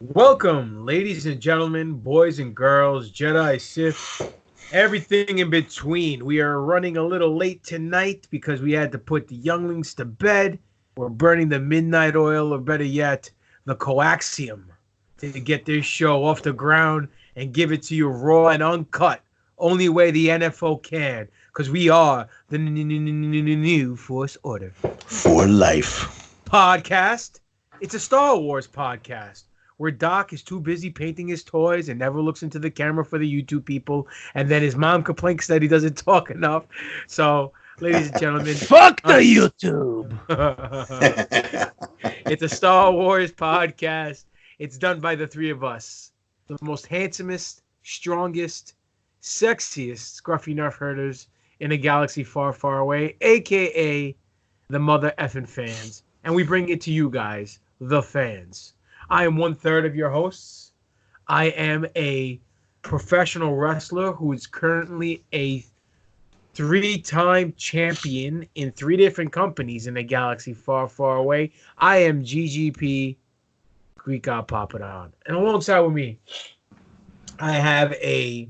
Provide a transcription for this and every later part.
Welcome, ladies and gentlemen, boys and girls, Jedi, Sith, everything in between. We are running a little late tonight because we had to put the younglings to bed. We're burning the midnight oil, or better yet, the coaxium, to get this show off the ground and give it to you raw and uncut. Only way the NFO can, because we are the new Force Order. For life. Podcast. It's a Star Wars podcast where Doc is too busy painting his toys and never looks into the camera for the YouTube people. And then his mom complains that he doesn't talk enough. So, ladies and gentlemen, fuck the YouTube. It's a Star Wars podcast. It's done by the three of us, the most handsomest, strongest, sexiest scruffy nerf herders in a galaxy far, far away, aka the mother effing fans. And we bring it to you guys, the fans. I am 1/3 of your hosts. I am a professional wrestler who is currently a 3-time champion in 3 different companies in a galaxy far, far away. I am GGP, Greek God Papadon. And alongside with me, I have a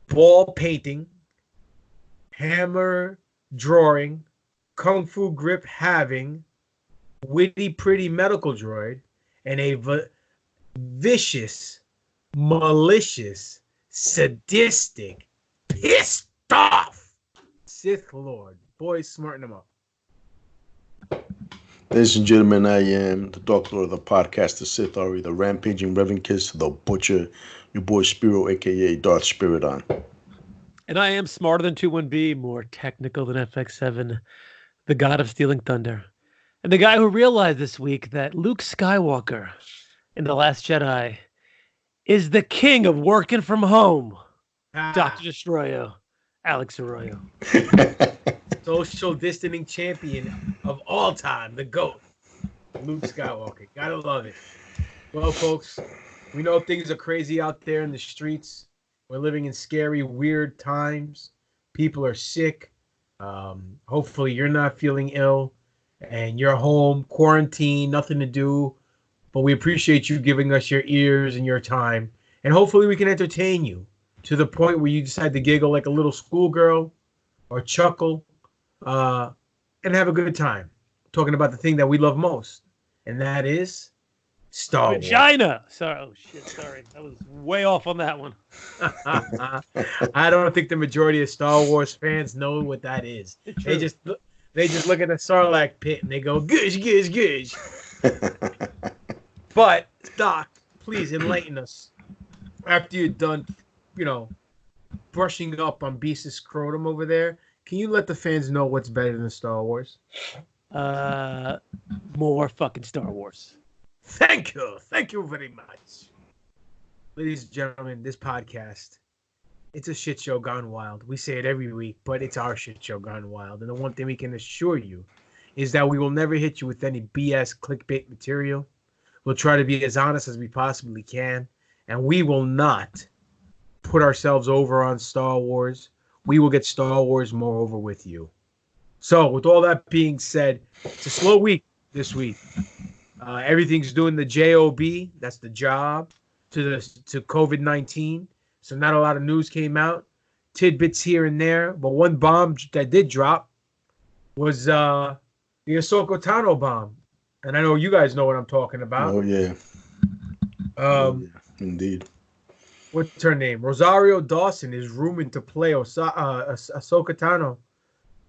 ball painting, hammer drawing, kung fu grip having, witty pretty medical droid, and a vicious, malicious, sadistic, pissed off Sith Lord. Boys, smarten them up. Ladies and gentlemen, I am the Dark Lord of the podcast, the Sith Ari, the rampaging Reverend Kiss, the Butcher, your boy Spiro, aka Darth Spiridon. And I am smarter than 21B, more technical than FX7, the god of stealing thunder. And the guy who realized this week that Luke Skywalker in The Last Jedi is the king of working from home. Dr. Destroyo, Alex Arroyo. Social distancing champion of all time, the GOAT, Luke Skywalker. Gotta love it. Well, folks, we know things are crazy out there in the streets. We're living in scary, weird times. People are sick. Hopefully you're not feeling ill and you're home, quarantined, nothing to do. But we appreciate you giving us your ears and your time. And hopefully we can entertain you to the point where you decide to giggle like a little schoolgirl or chuckle and have a good time talking about the thing that we love most. And that is Star Wars. Vagina! Sorry. Oh, shit. Sorry. I was way off on that one. I don't think the majority of Star Wars fans know what that is. They just look at the Sarlacc pit and they go, gush, gush, gush. But, Doc, please enlighten us. After you're done, brushing up on Beast's scrotum over there, can you let the fans know what's better than Star Wars? More fucking Star Wars. Thank you. Thank you very much. Ladies and gentlemen, this podcast, it's a shit show gone wild. We say it every week, but it's our shit show gone wild. And the one thing we can assure you is that we will never hit you with any BS clickbait material. We'll try to be as honest as we possibly can. And we will not put ourselves over on Star Wars. We will get Star Wars more over with you. So, with all that being said, it's a slow week this week. Everything's doing the JOB, that's the job, to COVID-19. So not a lot of news came out. Tidbits here and there. But one bomb that did drop was the Ahsoka Tano bomb. And I know you guys know what I'm talking about. Oh, yeah. Indeed. What's her name? Rosario Dawson is rumored to play Ahsoka Tano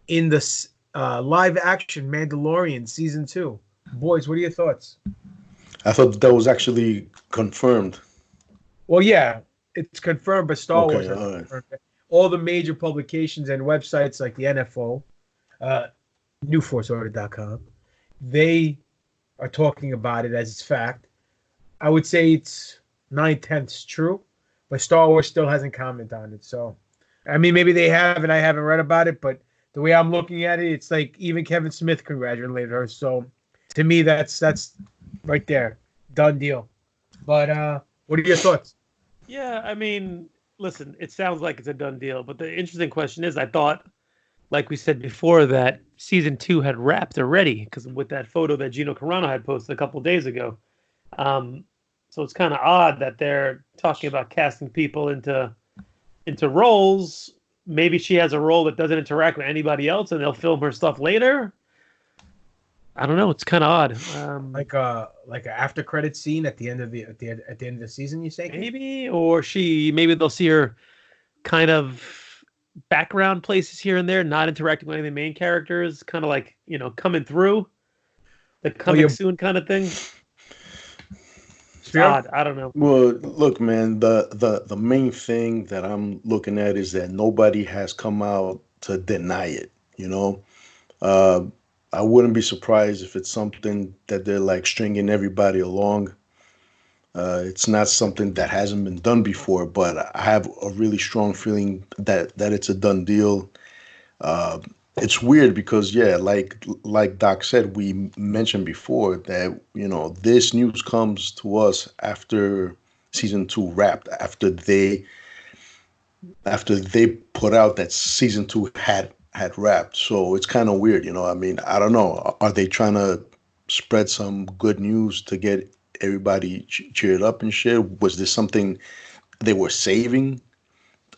in the live-action Mandalorian Season 2. Boys, what are your thoughts? I thought that was actually confirmed. Well, yeah, it's confirmed, but Star Wars all hasn't confirmed it. All the major publications and websites like the NFO, newforceorder.com, they are talking about it as it's fact. I would say it's 9/10 true, but Star Wars still hasn't commented on it. So, I mean, maybe they have and I haven't read about it, but the way I'm looking at it, it's like even Kevin Smith congratulated her. So, to me, that's right there. Done deal. But what are your thoughts? Yeah, I mean, listen, it sounds like it's a done deal. But the interesting question is, I thought, like we said before, that Season 2 had wrapped already. Because with that photo that Gino Carano had posted a couple days ago. So it's kind of odd that they're talking about casting people into roles. Maybe she has a role that doesn't interact with anybody else, and they'll film her stuff later. I don't know. It's kind of odd. Like an after credit scene at the end of the end of the season. You say maybe, or maybe they'll see her kind of background places here and there, not interacting with any of the main characters, kind of like coming through the coming soon kind of thing. It's odd. I don't know. Well, look, man, the main thing that I'm looking at is that nobody has come out to deny it. I wouldn't be surprised if it's something that they're like stringing everybody along. It's not something that hasn't been done before, but I have a really strong feeling that it's a done deal. It's weird because, like Doc said, we mentioned before that, this news comes to us after season 2 wrapped, after they put out that season 2 had wrapped. So it's kind of weird, I mean, I don't know. Are they trying to spread some good news to get everybody cheered up and shit? Was this something they were saving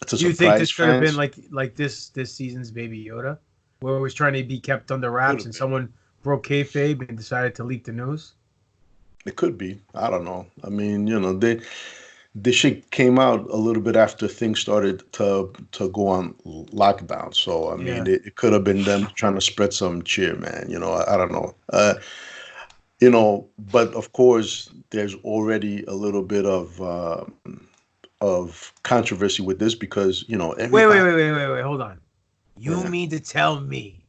to surprise fans? Do you think this could have been like this season's Baby Yoda, where it was trying to be kept under wraps and someone broke kayfabe and decided to leak the news? It could be. I don't know. I mean, this shit came out a little bit after things started to go on lockdown. So, I mean, it could have been them trying to spread some cheer, man. I don't know. But of course, there's already a little bit of controversy with this because, Wait, hold on. You mean to tell me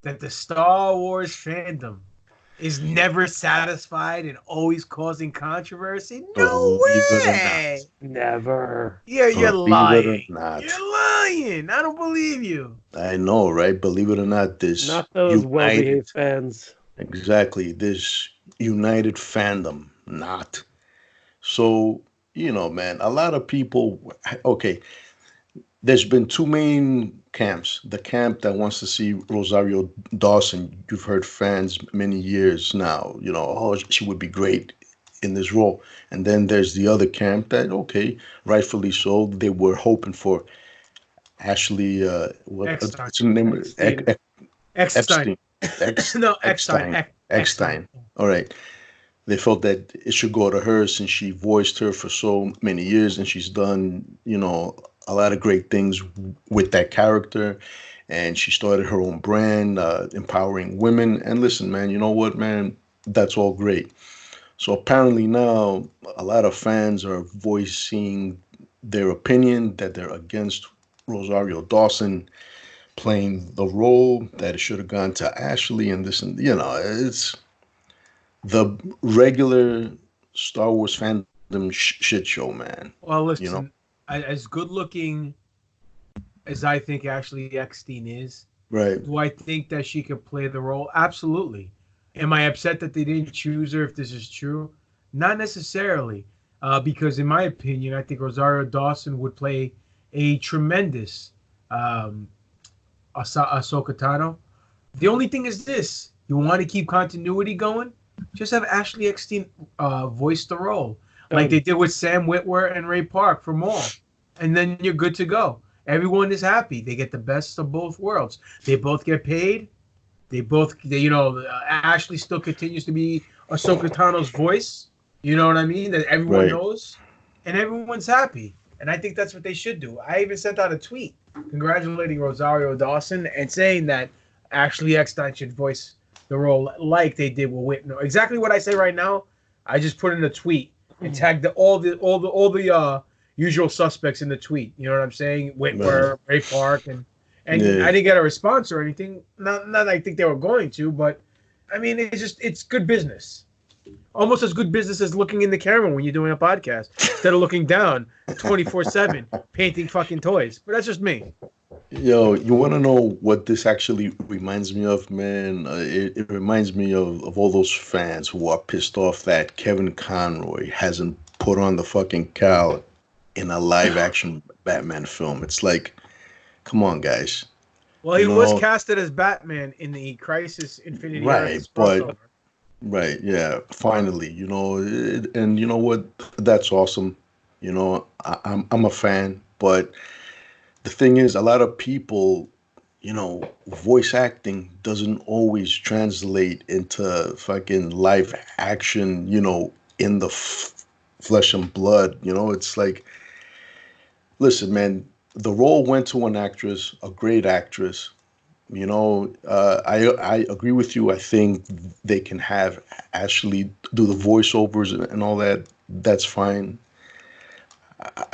that the Star Wars fandom is never satisfied and always causing controversy? No way! Never. Yeah, you're lying. You're lying. I don't believe you. I know, right? Believe it or not, not those well-behaved fans. Exactly. This united fandom, not. So, man, a lot of people, okay, there's been 2 main camps. The camp that wants to see Rosario Dawson. You've heard fans many years now, she would be great in this role. And then there's the other camp that, okay, rightfully so, they were hoping for Ashley, what's her name? Eckstein. No, Eckstein. All right. They felt that it should go to her since she voiced her for so many years and she's done, a lot of great things with that character. And she started her own brand, empowering women. And listen, man, you know what, man? That's all great. So apparently now a lot of fans are voicing their opinion that they're against Rosario Dawson playing the role, that it should have gone to Ashley and this, and it's the regular Star Wars fandom shit show, man. Well, listen, as good looking as I think Ashley Eckstein is, right? Do I think that she could play the role? Absolutely. Am I upset that they didn't choose her if this is true? Not necessarily, because in my opinion, I think Rosario Dawson would play a tremendous Asoka Tano. The only thing is this: you want to keep continuity going, just have Ashley Eckstein voice the role, like they did with Sam Witwer and Ray Park for Maul, and then you're good to go. Everyone is happy. They get the best of both worlds. They both get paid. Ashley still continues to be Ahsoka Tano's voice. You know what I mean? That everyone knows, and everyone's happy. And I think that's what they should do. I even sent out a tweet congratulating Rosario Dawson and saying that Ashley Eckstein should voice the role like they did with Whitney. Exactly what I say right now. I just put in a tweet and tagged all the usual suspects in the tweet. You know what I'm saying? Whitwer, Ray Park, and I didn't get a response or anything. Not that I think they were going to, but I mean, it's good business. Almost as good business as looking in the camera when you're doing a podcast instead of looking down 24/7 painting fucking toys. But that's just me. Yo, you want to know what this actually reminds me of, man? It reminds me of all those fans who are pissed off that Kevin Conroy hasn't put on the fucking cowl in a live-action Batman film. It's like, come on, guys. Well, he was casted as Batman in the Crisis Infinity Earths crossover. Right. Yeah. Finally, and you know what? That's awesome. I'm a fan, but the thing is, a lot of people, voice acting doesn't always translate into fucking live action, in the flesh and blood. It's like, listen, man, the role went to an actress, a great actress. I agree with you. I think they can have Ashley do the voiceovers and all that. That's fine.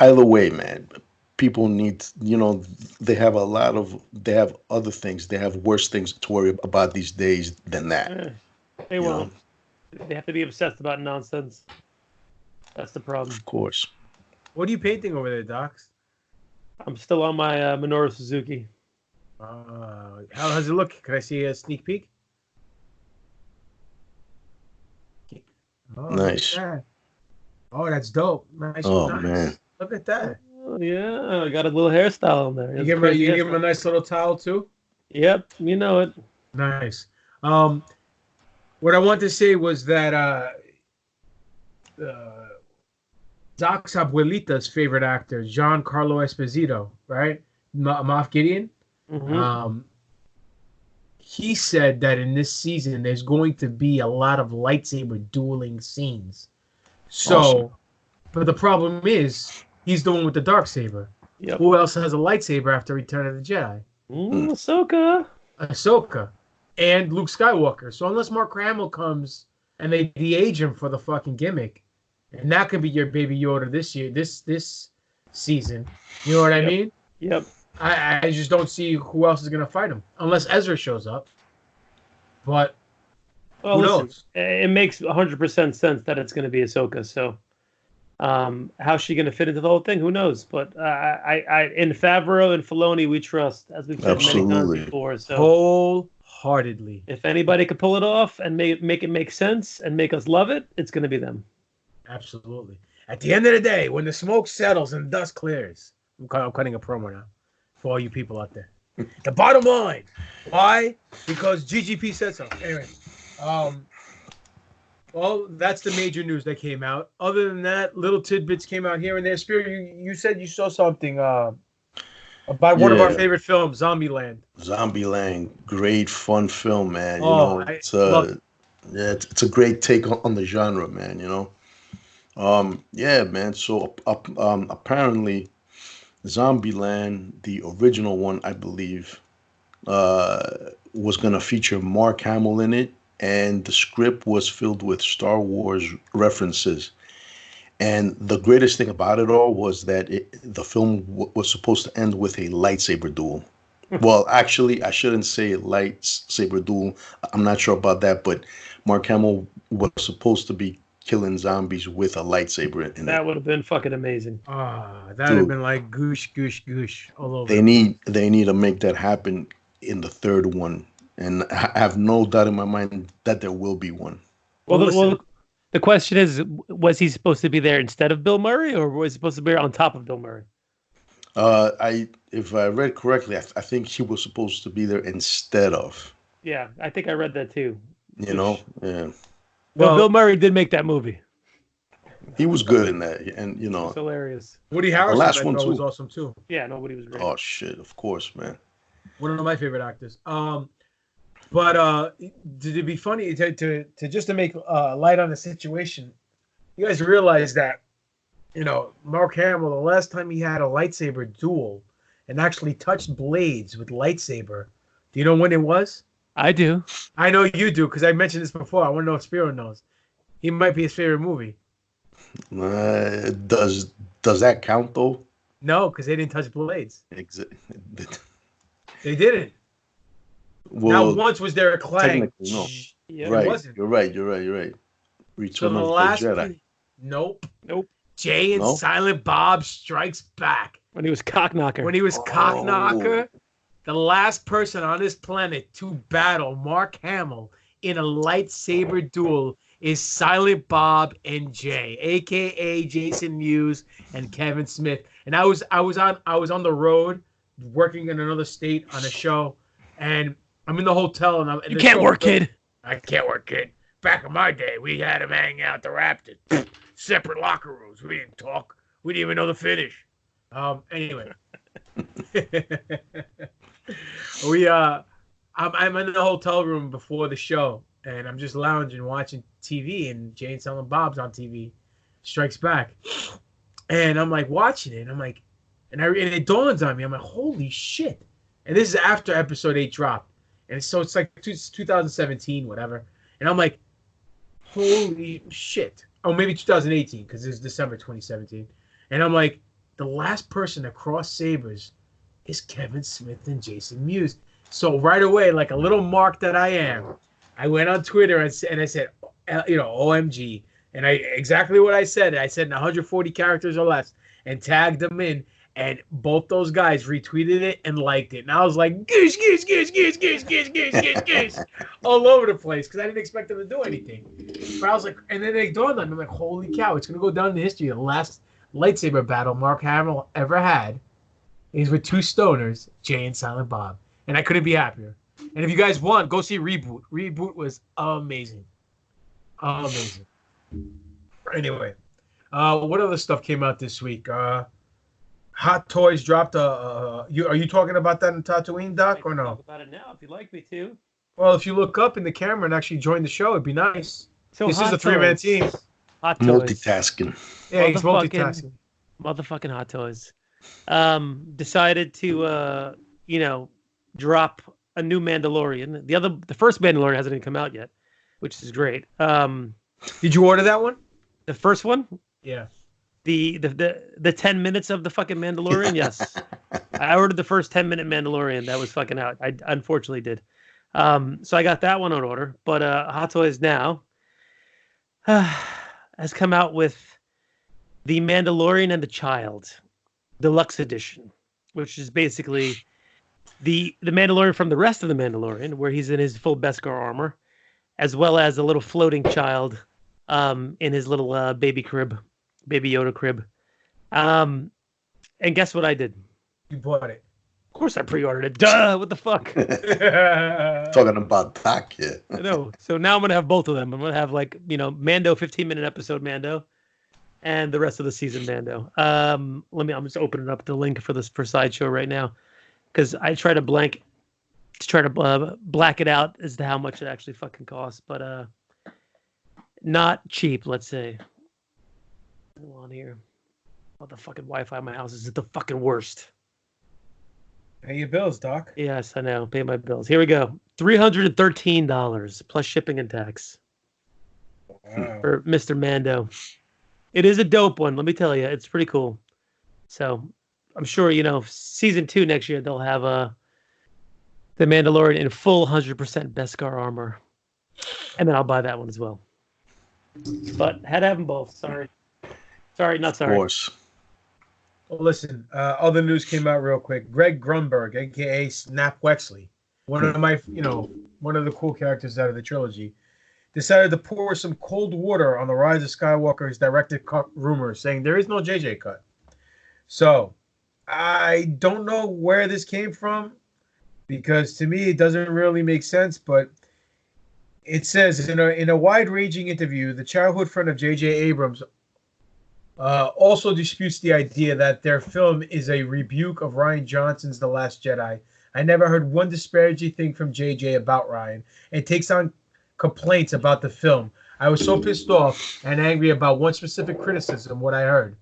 Either way, man, people need, they have other things. They have worse things to worry about these days than that. They you won't. know? They have to be obsessed about nonsense. That's the problem. Of course. What are you painting over there, Docs? I'm still on my Minoru Suzuki. How does it look? Can I see a sneak peek? Oh, Nice. Oh, that's dope. Nice. Oh, nice. man. Look at that. Oh, yeah, I got a little hairstyle on there. You give him a nice little towel too? Yep, you know it. Nice. What I want to say was that Doc's abuelita's favorite actor, Giancarlo Esposito, right? Moff Gideon. Mm-hmm. He said that in this season there's going to be a lot of lightsaber dueling scenes. So, awesome. But the problem is he's the one with the dark saber. Yep. Who else has a lightsaber after Return of the Jedi? Asoka. Ahsoka and Luke Skywalker. So unless Mark Hamill comes and they de-age him for the fucking gimmick, and that could be your baby Yoda this year, this season. You know what I mean? Yep. I just don't see who else is gonna fight him unless Ezra shows up. But who knows? It makes 100% sense that it's going to be Ahsoka. So, how's she going to fit into the whole thing? Who knows? But I in Favreau and Filoni we trust, as we've said many times before. So wholeheartedly, if anybody could pull it off and make it make sense and make us love it, it's going to be them. Absolutely. At the end of the day, when the smoke settles and dust clears, I'm cutting a promo now for all you people out there. The bottom line. Why? Because GGP said so. Anyway, well, that's the major news that came out. Other than that, little tidbits came out here and there. Spirit, you said you saw something about one of our favorite films, Zombieland. Zombieland, great fun film, man. It's a great take on the genre, man. Yeah, man. So apparently, Zombieland, the original one, I believe, was going to feature Mark Hamill in it, and the script was filled with Star Wars references. And the greatest thing about it all was that the film was supposed to end with a lightsaber duel. Well, actually, I shouldn't say lightsaber duel. I'm not sure about that, but Mark Hamill was supposed to be killing zombies with a lightsaber in that would have been fucking amazing. That would have been like goosh, goosh, goosh all over. They need to make that happen in the third one, and I have no doubt in my mind that there will be one. Well, the question is, was he supposed to be there instead of Bill Murray, or was he supposed to be on top of Bill Murray? If I read correctly, I think he was supposed to be there instead of. Yeah, I think I read that too. Yeah. Well, Bill Murray did make that movie. He was good in that, and it's hilarious. Woody Harrelson, the last one too, was awesome too. Yeah, nobody was great. Oh shit! Of course, man. One of my favorite actors. But to be funny, to make light on the situation, you guys realize that, Mark Hamill, the last time he had a lightsaber duel and actually touched blades with lightsaber, do you know when it was? I do. I know you do, because I mentioned this before. I want to know if Spiro knows. He might be his favorite movie. Does that count though? No, because they didn't touch blades. They didn't. Well, not once was there a clang. No. Yeah, right. It wasn't. You're right. Return of the Jedi. Nope. Jay and Silent Bob Strikes Back. When he was Cockknocker. The last person on this planet to battle Mark Hamill in a lightsaber duel is Silent Bob and Jay, aka Jason Mewes and Kevin Smith. And I was on the road working in another state on a show, and I'm in the hotel, and you can't work, kid. I can't work, kid. back in my day, we had him hang out the Raptors. Separate locker rooms. We didn't talk. We didn't even know the finish. Anyway. I'm in the hotel room before the show, and I'm just lounging, watching TV, and Jay and Silent Bob's on TV. Strikes Back. And I'm like watching it, and I'm like, and it dawns on me, I'm like, holy shit. And this is after episode 8 dropped. And so it's like 2017, whatever. And I'm like, holy shit. Oh, maybe 2018, because it's December 2017. And I'm like, the last person to cross sabers is Kevin Smith and Jason Mewes. So right away, like a little mark that I am, I went on Twitter and I said, OMG. And exactly what I said. I said in 140 characters or less, and tagged them in. And both those guys retweeted it and liked it. And I was like, goose, goose, goose, goose, goose, goose, goose, goose, goose, all over the place, because I didn't expect them to do anything. But I was like, and then they dawned on me, I'm like, holy cow, it's going to go down in the history. The last lightsaber battle Mark Hamill ever had is with two stoners, Jay and Silent Bob. And I couldn't be happier. And if you guys want, go see Reboot. Reboot was amazing. Amazing. Anyway, what other stuff came out this week? Hot Toys dropped are you talking about that in TaTOYine, Doc, or no? Talk about it now if you'd like me to. Well, if you look up in the camera and actually join the show, it'd be nice. So this is a 3-man team. Hot Toys. Multitasking. Yeah, he's multitasking. Motherfucking Hot Toys. Decided to drop a new Mandalorian. The first Mandalorian hasn't even come out yet, which is great. Did you order that one? The first one? Yeah. The 10 minutes of the fucking Mandalorian, yes. I ordered the first 10-minute Mandalorian that was fucking out. I unfortunately did. So I got that one on order. But Hot Toys now has come out with the Mandalorian and the Child Deluxe Edition, which is basically the Mandalorian from the rest of the Mandalorian, where he's in his full Beskar armor, as well as a little floating child in his little baby Yoda crib. And guess what I did? You bought it. Of course I pre-ordered it. Duh! What the fuck? Talking about that, yeah. I know. So now I'm going to have both of them. I'm going to have Mando 15-minute episode Mando and the rest of the season Mando. I'm just opening up the link for Sideshow right now, because I try to black it out as to how much it actually fucking costs, but not cheap, let's say. On here. Oh, the fucking Wi-Fi in my house is the fucking worst. Pay your bills, Doc. Yes, I know. Pay my bills. Here we go. $313 plus shipping and tax. Wow. For Mr. Mando. It is a dope one, let me tell you. It's pretty cool. So I'm sure, season 2 next year, they'll have the Mandalorian in full 100% Beskar armor. And then I'll buy that one as well. But had to have them both. Sorry. Sorry, not sorry. Of course. Well, listen, other news came out real quick. Greg Grunberg, a.k.a. Snap Wexley, one of the cool characters out of the trilogy, decided to pour some cold water on the Rise of Skywalker's directed cut rumors, saying there is no JJ cut. So, I don't know where this came from, because to me it doesn't really make sense, but it says, in a wide-ranging interview, the childhood friend of J.J. Abrams also disputes the idea that their film is a rebuke of Rian Johnson's The Last Jedi. I never heard one disparaging thing from JJ about Rian, and takes on complaints about the film. I was so pissed off and angry about one specific criticism, what I heard.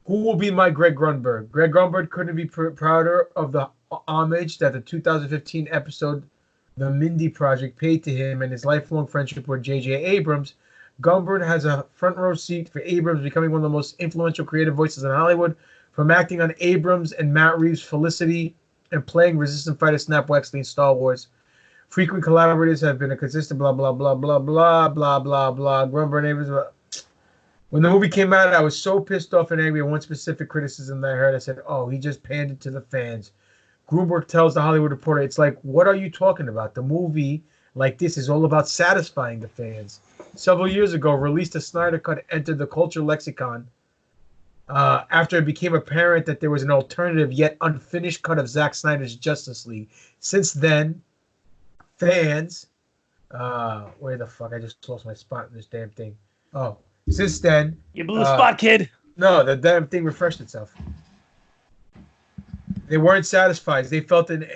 Who will be my Greg Grunberg? Greg Grunberg couldn't be prouder of the homage that the 2015 episode The Mindy Project paid to him and his lifelong friendship with J.J. Abrams. Grunberg has a front row seat for Abrams becoming one of the most influential creative voices in Hollywood, from acting on Abrams and Matt Reeves' Felicity and playing Resistance Fighter Snap Wexley in Star Wars. Frequent collaborators have been a consistent blah, blah, blah, blah, blah, blah, blah, blah. Grunberg and Abrams. When the movie came out, I was so pissed off and angry at one specific criticism that I heard. I said, oh, he just pandered to the fans. Grunberg tells The Hollywood Reporter, it's like, what are you talking about? The movie like this is all about satisfying the fans. Several years ago, released a Snyder Cut entered the culture lexicon after it became apparent that there was an alternative yet unfinished cut of Zack Snyder's Justice League. Since then, fans Where the fuck? I just lost my spot in this damn thing. Oh, since then. You blew a spot, kid. No, the damn thing refreshed itself. They weren't satisfied. They felt an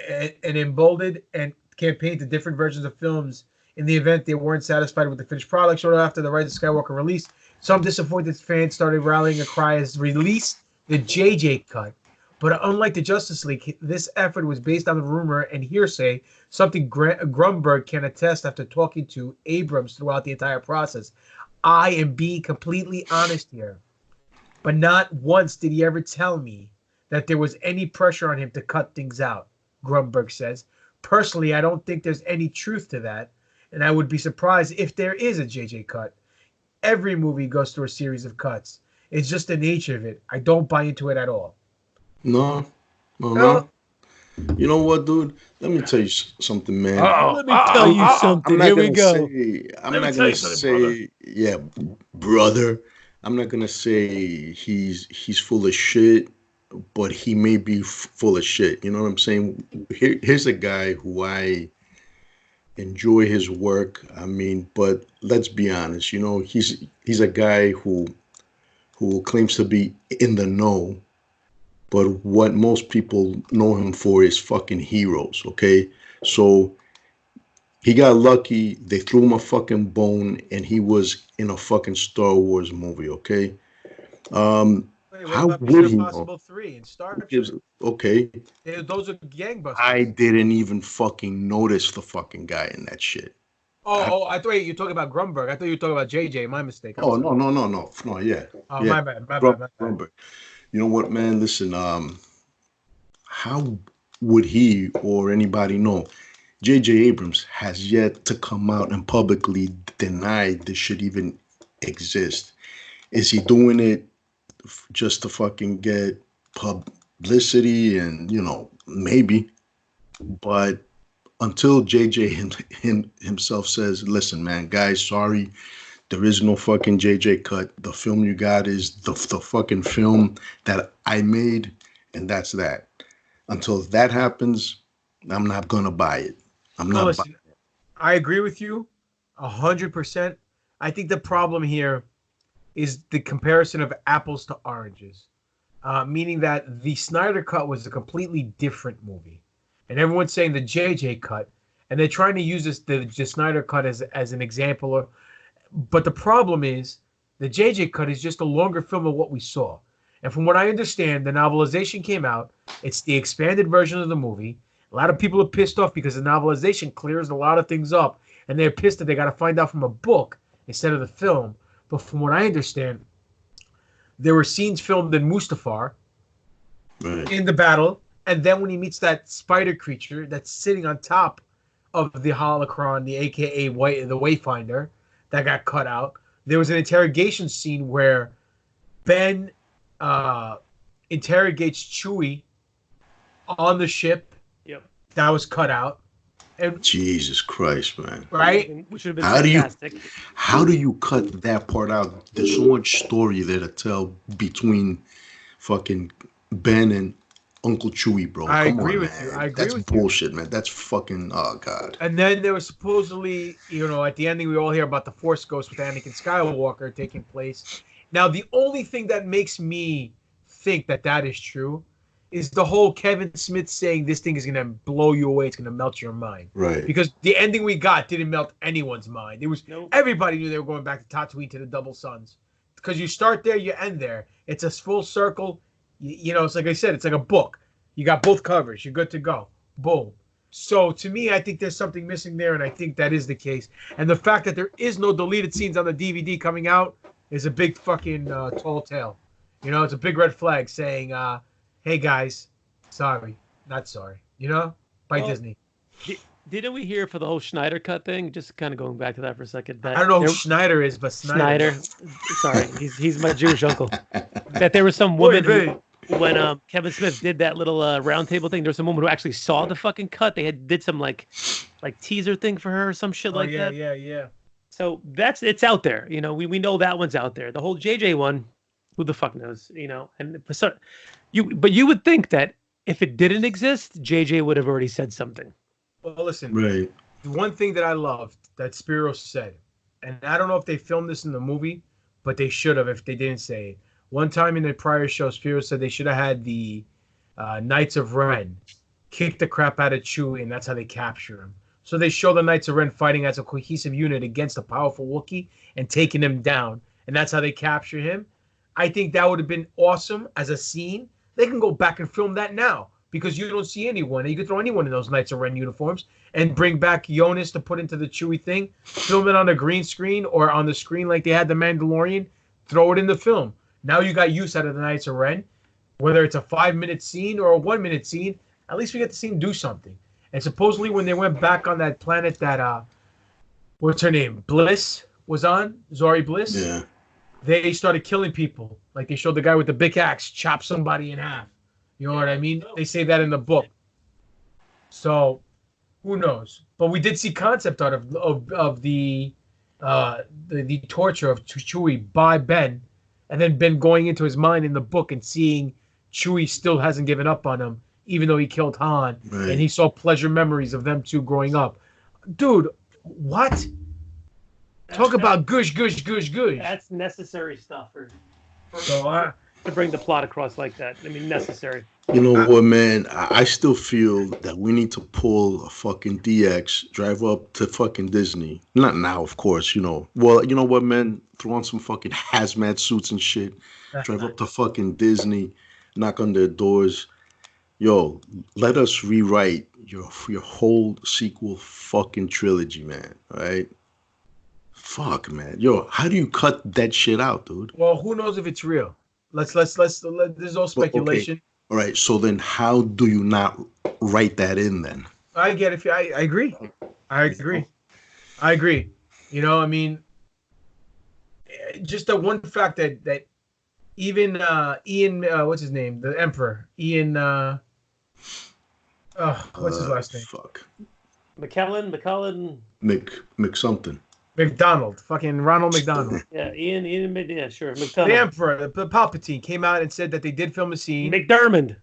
emboldened and campaigned to different versions of films. In the event, they weren't satisfied with the finished product. Shortly after the Rise of Skywalker release, some disappointed fans started rallying a cry as release the JJ cut. But unlike the Justice League, this effort was based on the rumor and hearsay, something Grunberg can attest after talking to Abrams throughout the entire process. I am being completely honest here. But not once did he ever tell me that there was any pressure on him to cut things out, Grunberg says. Personally, I don't think there's any truth to that, and I would be surprised if there is a JJ cut. Every movie goes through a series of cuts. It's just the nature of it. I don't buy into it at all. No. You know what, dude? Let me tell you something, man. Let me tell you something. Here we go. I'm not gonna say, yeah, brother. I'm not gonna say he's full of shit, but he may be full of shit. You know what I'm saying? Here's a guy who I enjoy his work. I mean, but let's be honest. You know, he's a guy who claims to be in the know, but what most people know him for is fucking heroes. Okay, so he got lucky. They threw him a fucking bone, and he was in a fucking Star Wars movie. Okay. How would he know? 3 and Star Trek. Okay. Those are gangbusters. I didn't even fucking notice the fucking guy in that shit. I thought you were talking about Grunberg. I thought you were talking about JJ. My mistake. No, yeah. Oh, yeah. my bad. Grunberg. You know what, man? Listen, how would he or anybody know? J.J. Abrams has yet to come out and publicly deny this should even exist. Is he doing it just to fucking get publicity? And, you know, maybe. But until J.J. himself says, listen, man, guys, sorry, there is no fucking J.J. cut. The film you got is the fucking film that I made, and that's that. Until that happens, I'm not going to buy it. Listen, I agree with you 100%. I think the problem here is the comparison of apples to oranges, meaning that the Snyder Cut was a completely different movie. And everyone's saying the JJ Cut, and they're trying to use the Snyder Cut as an example. But the problem is the JJ Cut is just a longer film of what we saw. And from what I understand, the novelization came out. It's the expanded version of the movie. A lot of people are pissed off because the novelization clears a lot of things up, and they're pissed that they got to find out from a book instead of the film. But from what I understand, there were scenes filmed in Mustafar in the battle, and then when he meets that spider creature that's sitting on top of the holocron, the AKA the Wayfinder, that got cut out. There was an interrogation scene where Ben interrogates Chewie on the ship. Yep. That was cut out. And Jesus Christ, man. Right? Which would have been fantastic. How do you cut that part out? There's so much story there to tell between fucking Ben and Uncle Chewie, bro. I agree with you. That's bullshit, man. That's fucking, oh, God. And then there was supposedly, you know, at the ending, we all hear about the Force Ghost with Anakin Skywalker taking place. Now, the only thing that makes me think that is true is the whole Kevin Smith saying this thing is going to blow you away. It's going to melt your mind. Right. Because the ending we got didn't melt anyone's mind. It was everybody knew they were going back to Tatooine to the Double Suns. Because you start there, you end there. It's a full circle. You know, it's like I said, it's like a book. You got both covers. You're good to go. Boom. So to me, I think there's something missing there, and I think that is the case. And the fact that there is no deleted scenes on the DVD coming out is a big fucking tall tale. You know, it's a big red flag saying, hey guys, sorry, not sorry. You know, by Disney. Didn't we hear for the whole Schneider cut thing? Just kind of going back to that for a second. I don't know who Schneider is, but Schneider. Sorry, he's my Jewish uncle. That there was some woman who, when Kevin Smith did that little round table thing, there was some woman who actually saw the fucking cut. They did some like teaser thing for her or some shit like that. Yeah. So it's out there. You know, we know that one's out there. The whole JJ one, who the fuck knows? You know, and so but you would think that if it didn't exist, JJ would have already said something. Well, listen. Right. one thing that I loved that Spiro said, and I don't know if they filmed this in the movie, but they should have if they didn't say it. One time in the prior show, Spiro said they should have had the Knights of Ren kick the crap out of Chewie, and that's how they capture him. So they show the Knights of Ren fighting as a cohesive unit against a powerful Wookiee and taking him down, and that's how they capture him. I think that would have been awesome as a scene. They can go back and film that now because you don't see anyone. You could throw anyone in those Knights of Ren uniforms and bring back Jonas to put into the Chewie thing, film it on a green screen or on the screen like they had the Mandalorian, throw it in the film. Now you got use out of the Knights of Ren, whether it's a 5-minute scene or a 1-minute scene. At least we get to see him do something. And supposedly when they went back on that planet that, what's her name, Bliss was on, Zori Bliss, Yeah. they started killing people. Like they showed the guy with the big axe chop somebody in half. You know what I mean? They say that in the book. So who knows? But we did see concept art of the torture of Chewie by Ben, and then Ben going into his mind in the book and seeing Chewie still hasn't given up on him, even though he killed Han, Right. and he saw pleasure memories of them two growing up. Dude, what? Talk about gush. That's necessary stuff to bring the plot across like that. I mean, necessary. You know what, man? I still feel that we need to pull a fucking DX, drive up to fucking Disney. Not now, of course, you know. Well, you know what, man? Throw on some fucking hazmat suits and shit. Drive up to fucking Disney, knock on their doors. Yo, let us rewrite your whole sequel fucking trilogy, man. All right? Fuck, man. Yo, how do you cut that shit out, dude? Well, who knows if it's real? Let's this is all speculation. Okay. All right, so then how do you not write that in then? I get it. I agree. I agree. You know, I mean, just the one fact that even Ian, what's his name? The Emperor. Ian, what's his last name? Fuck. McCullen. Mc something. McDonald. Fucking Ronald McDonald. Yeah, Ian, yeah, sure. The McDonald. Emperor, the Palpatine, came out and said that they did film a scene. McDermott.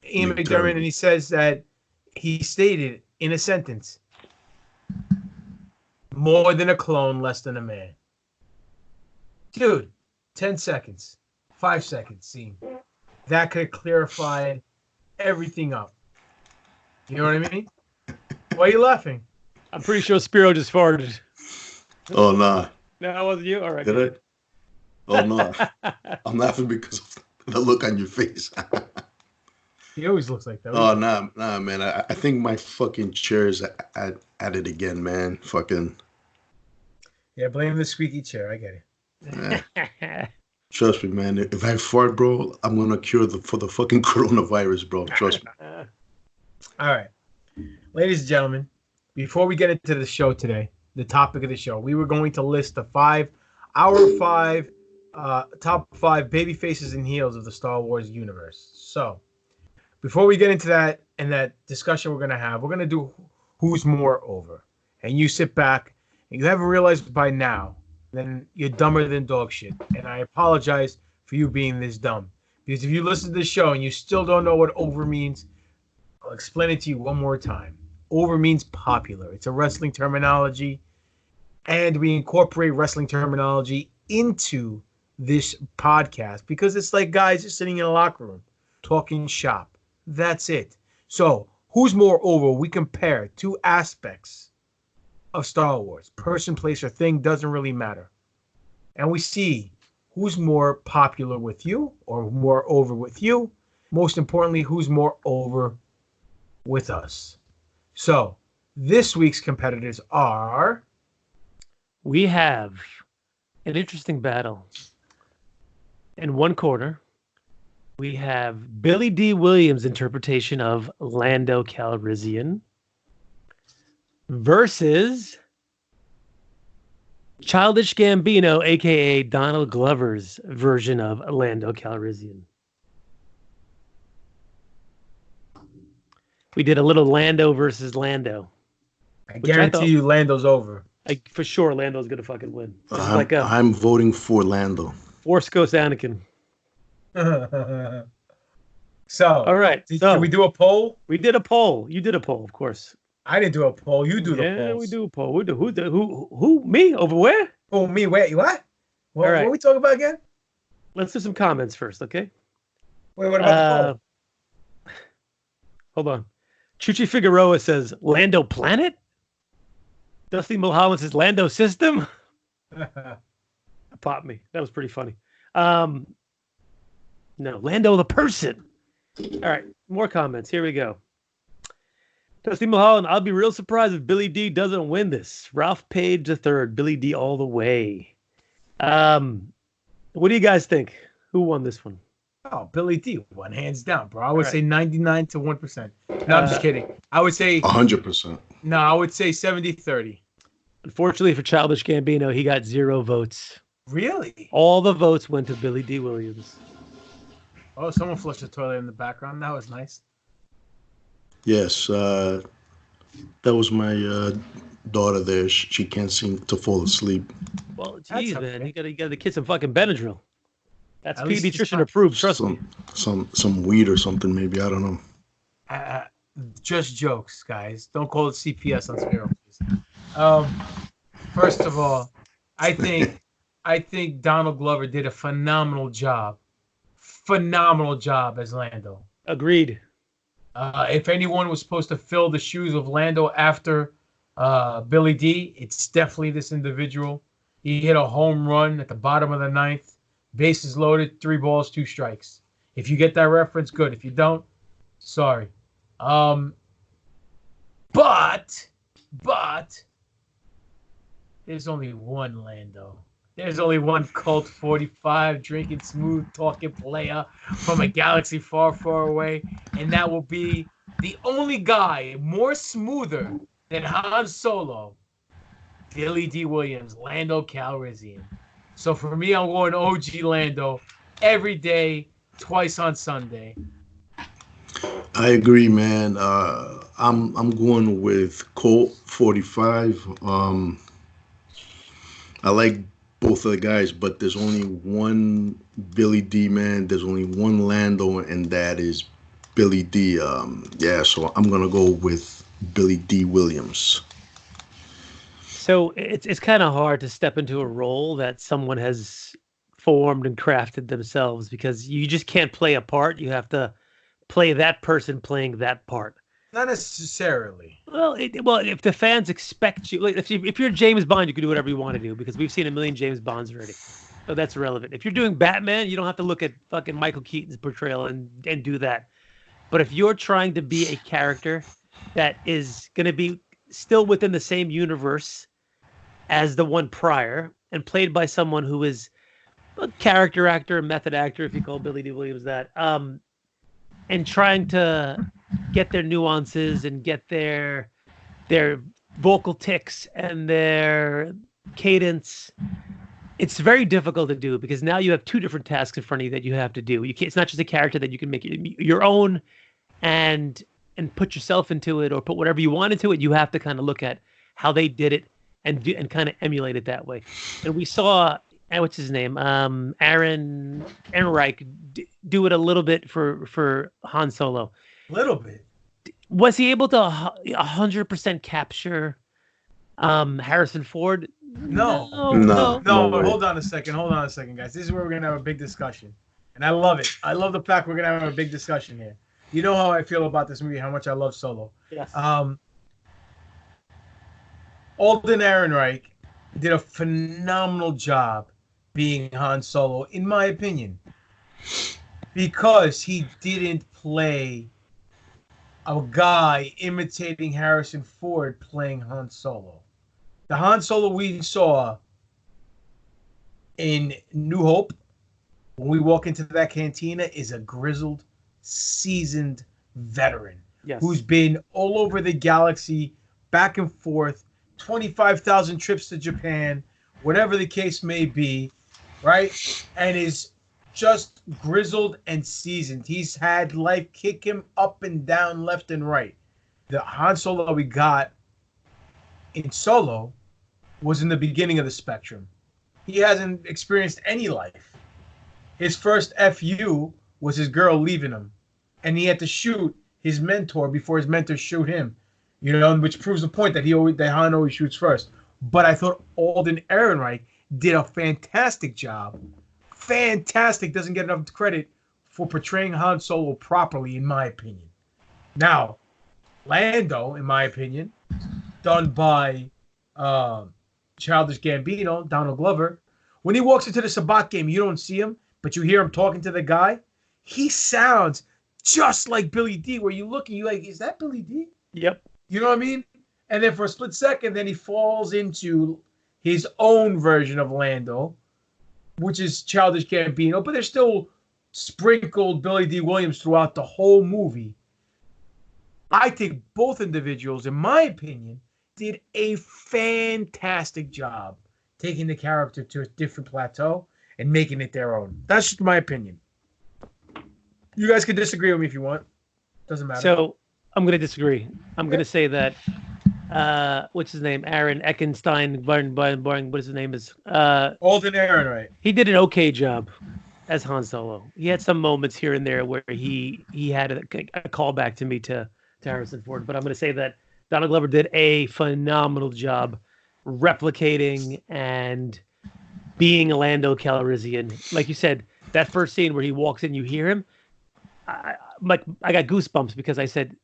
Ian McDermott, and he says that he stated in a sentence, more than a clone, less than a man. Dude, 10 seconds, 5 seconds scene. That could clarify everything up. You know what I mean? Why are you laughing? I'm pretty sure Spiro just farted. Oh, nah. No, that wasn't you? All right. Did I? Oh, no. I'm laughing because of the look on your face. He always looks like that. Oh, nah, man. I think my fucking chair's at it again, man. Fucking. Yeah, blame the squeaky chair. I get it. Yeah. Trust me, man. If I fart, bro, I'm gonna cure for the fucking coronavirus, bro. Trust me. All right. Ladies and gentlemen, before we get into the show today, the topic of the show, we were going to list the top 5 baby faces and heels of the Star Wars universe. So, before we get into that and that discussion we're going to have, we're going to do who's more over. And you sit back, and you haven't realized by now, then you're dumber than dog shit. And I apologize for you being this dumb. Because if you listen to this show and you still don't know what over means, I'll explain it to you one more time. Over means popular. It's a wrestling terminology, and we incorporate wrestling terminology into this podcast because it's like guys just sitting in a locker room talking shop. That's it. So who's more over? We compare 2 aspects of Star Wars. Person, place, or thing doesn't really matter. And we see who's more popular with you or more over with you. Most importantly, who's more over with us. So this week's competitors are... We have an interesting battle. In one corner, we have Billy Dee Williams' interpretation of Lando Calrissian versus Childish Gambino, a.k.a. Donald Glover's version of Lando Calrissian. We did a little Lando versus Lando. I guarantee you Lando's over. For sure, Lando's going to fucking win. I'm voting for Lando. Force Ghost Anakin. So, all right. Did we do a poll? We did a poll. You did a poll, of course. I didn't do a poll. You do the polls. Yeah, we do a poll. We do. Who? Me? Over where? Oh, me? Wait, what? What, All right. what are we talking about again? Let's do some comments first, okay? Wait, what about the poll? Hold on. Chuchi Figueroa says, Lando planet? Dusty Mulholland says, Lando system? Popped me. That was pretty funny. No, Lando the person. All right, more comments. Here we go. Dusty Mulholland, I'll be real surprised if Billy Dee doesn't win this. Ralph Page III, Billy Dee all the way. What do you guys think? Who won this one? Oh, Billy Dee won hands down, bro. I would All say 99 to 1%. No, I'm just kidding. I would say 100%. No, I would say 70-30. Unfortunately for Childish Gambino, he got 0 votes. Really? All the votes went to Billy Dee Williams. Oh, someone flushed the toilet in the background. That was nice. Yes, that was my daughter there. She can't seem to fall asleep. Well, That's geez, okay. man, you gotta the kid some fucking Benadryl. That's At least he's pediatrician not- approved. Trust me. Some weed or something, maybe. I don't know. Just jokes, guys. Don't call it CPS on Spiro, please. First of all, I think Donald Glover did a phenomenal job. Phenomenal job as Lando. Agreed. If anyone was supposed to fill the shoes of Lando after Billy Dee, it's definitely this individual. He hit a home run at the bottom of the ninth. Bases loaded, 3 balls, 2 strikes. If you get that reference, good. If you don't, sorry. But there's only one Lando. There's only one Colt 45 drinking smooth talking player from a galaxy far, far away, and that will be the only guy more smoother than Han Solo, Billy Dee Williams, Lando Calrissian. So for me, I'm going OG Lando every day, twice on Sunday. I agree, man. I'm going with Colt 45. I like both of the guys, but there's only one Billy Dee, man. There's only one Lando, and that is Billy Dee. So I'm gonna go with Billy Dee Williams. So it's kind of hard to step into a role that someone has formed and crafted themselves, because you just can't play a part. You have to play that person playing that part. Not necessarily. Well, if the fans expect you, like if you're James Bond, you can do whatever you want to do, because we've seen a million James Bonds already. So that's irrelevant. If you're doing Batman, you don't have to look at fucking Michael Keaton's portrayal and do that. But if you're trying to be a character that is going to be still within the same universe as the one prior, and played by someone who is a character actor, a method actor, if you call Billy Dee Williams that, and trying to get their nuances and get their vocal tics and their cadence, it's very difficult to do, because now you have 2 different tasks in front of you that you have to do. You can't. It's not just a character that you can make your own and put yourself into it, or put whatever you want into it. You have to kind of look at how they did it and kind of emulate it that way. And we saw, what's his name, Aaron Reich do it a little bit for Han Solo. Little bit. Was he able to 100% capture Harrison Ford? No. Hold on a second, guys. This is where we're gonna have a big discussion, and I love it. I love the fact we're gonna have a big discussion here. You know how I feel about this movie, how much I love Solo. Yes. Alden Ehrenreich did a phenomenal job being Han Solo, in my opinion, because he didn't play a guy imitating Harrison Ford playing Han Solo. The Han Solo we saw in New Hope, when we walk into that cantina, is a grizzled, seasoned veteran, Yes. who's been all over the galaxy, back and forth, 25,000 trips to Japan, whatever the case may be, right? And is just grizzled and seasoned. He's had life kick him up and down, left and right. The Han Solo we got in Solo was in the beginning of the spectrum. He hasn't experienced any life. His first FU was his girl leaving him, and he had to shoot his mentor before his mentor shoot him. which proves the point that Han always shoots first. But I thought Alden Ehrenreich did a fantastic job. Fantastic, doesn't get enough credit for portraying Han Solo properly, in my opinion. Now, Lando, in my opinion, done by Childish Gambino, Donald Glover. When he walks into the Sabat game, you don't see him, but you hear him talking to the guy. He sounds just like Billy Dee, where you look and you're like, is that Billy Dee? Yep. You know what I mean? And then for a split second, then he falls into his own version of Lando, which is Childish Gambino, but there's still sprinkled Billy Dee Williams throughout the whole movie. I think both individuals, in my opinion, did a fantastic job taking the character to a different plateau and making it their own. That's just my opinion. You guys can disagree with me if you want. Doesn't matter. So I'm going to disagree. I'm going to say that, what's his name? Aaron Eckenstein, what his name is? Alden Ehrenreich. He did an okay job as Han Solo. He had some moments here and there where he had a callback to me to Harrison Ford. But I'm going to say that Donald Glover did a phenomenal job replicating and being a Lando Calrissian. Like you said, that first scene where he walks in, you hear him. I got goosebumps because I said,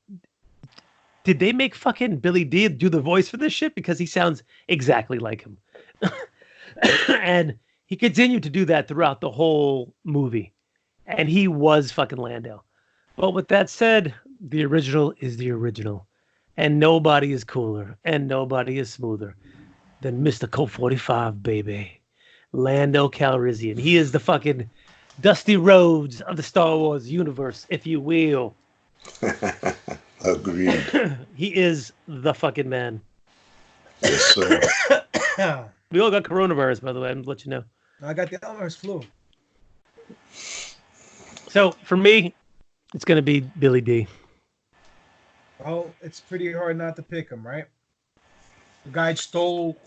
did they make fucking Billy Dee do the voice for this shit? Because he sounds exactly like him. And he continued to do that throughout the whole movie. And he was fucking Lando. But with that said, the original is the original. And nobody is cooler and nobody is smoother than Mr. Colt 45, baby. Lando Calrissian. He is the fucking Dusty Rhodes of the Star Wars universe, if you will. Agreed. He is the fucking man. Yes, sir. We all got coronavirus, by the way. I'm gonna let you know. I got the Elmer's flu. So for me, it's gonna be Billy Dee. Oh, it's pretty hard not to pick him, right? The guy stole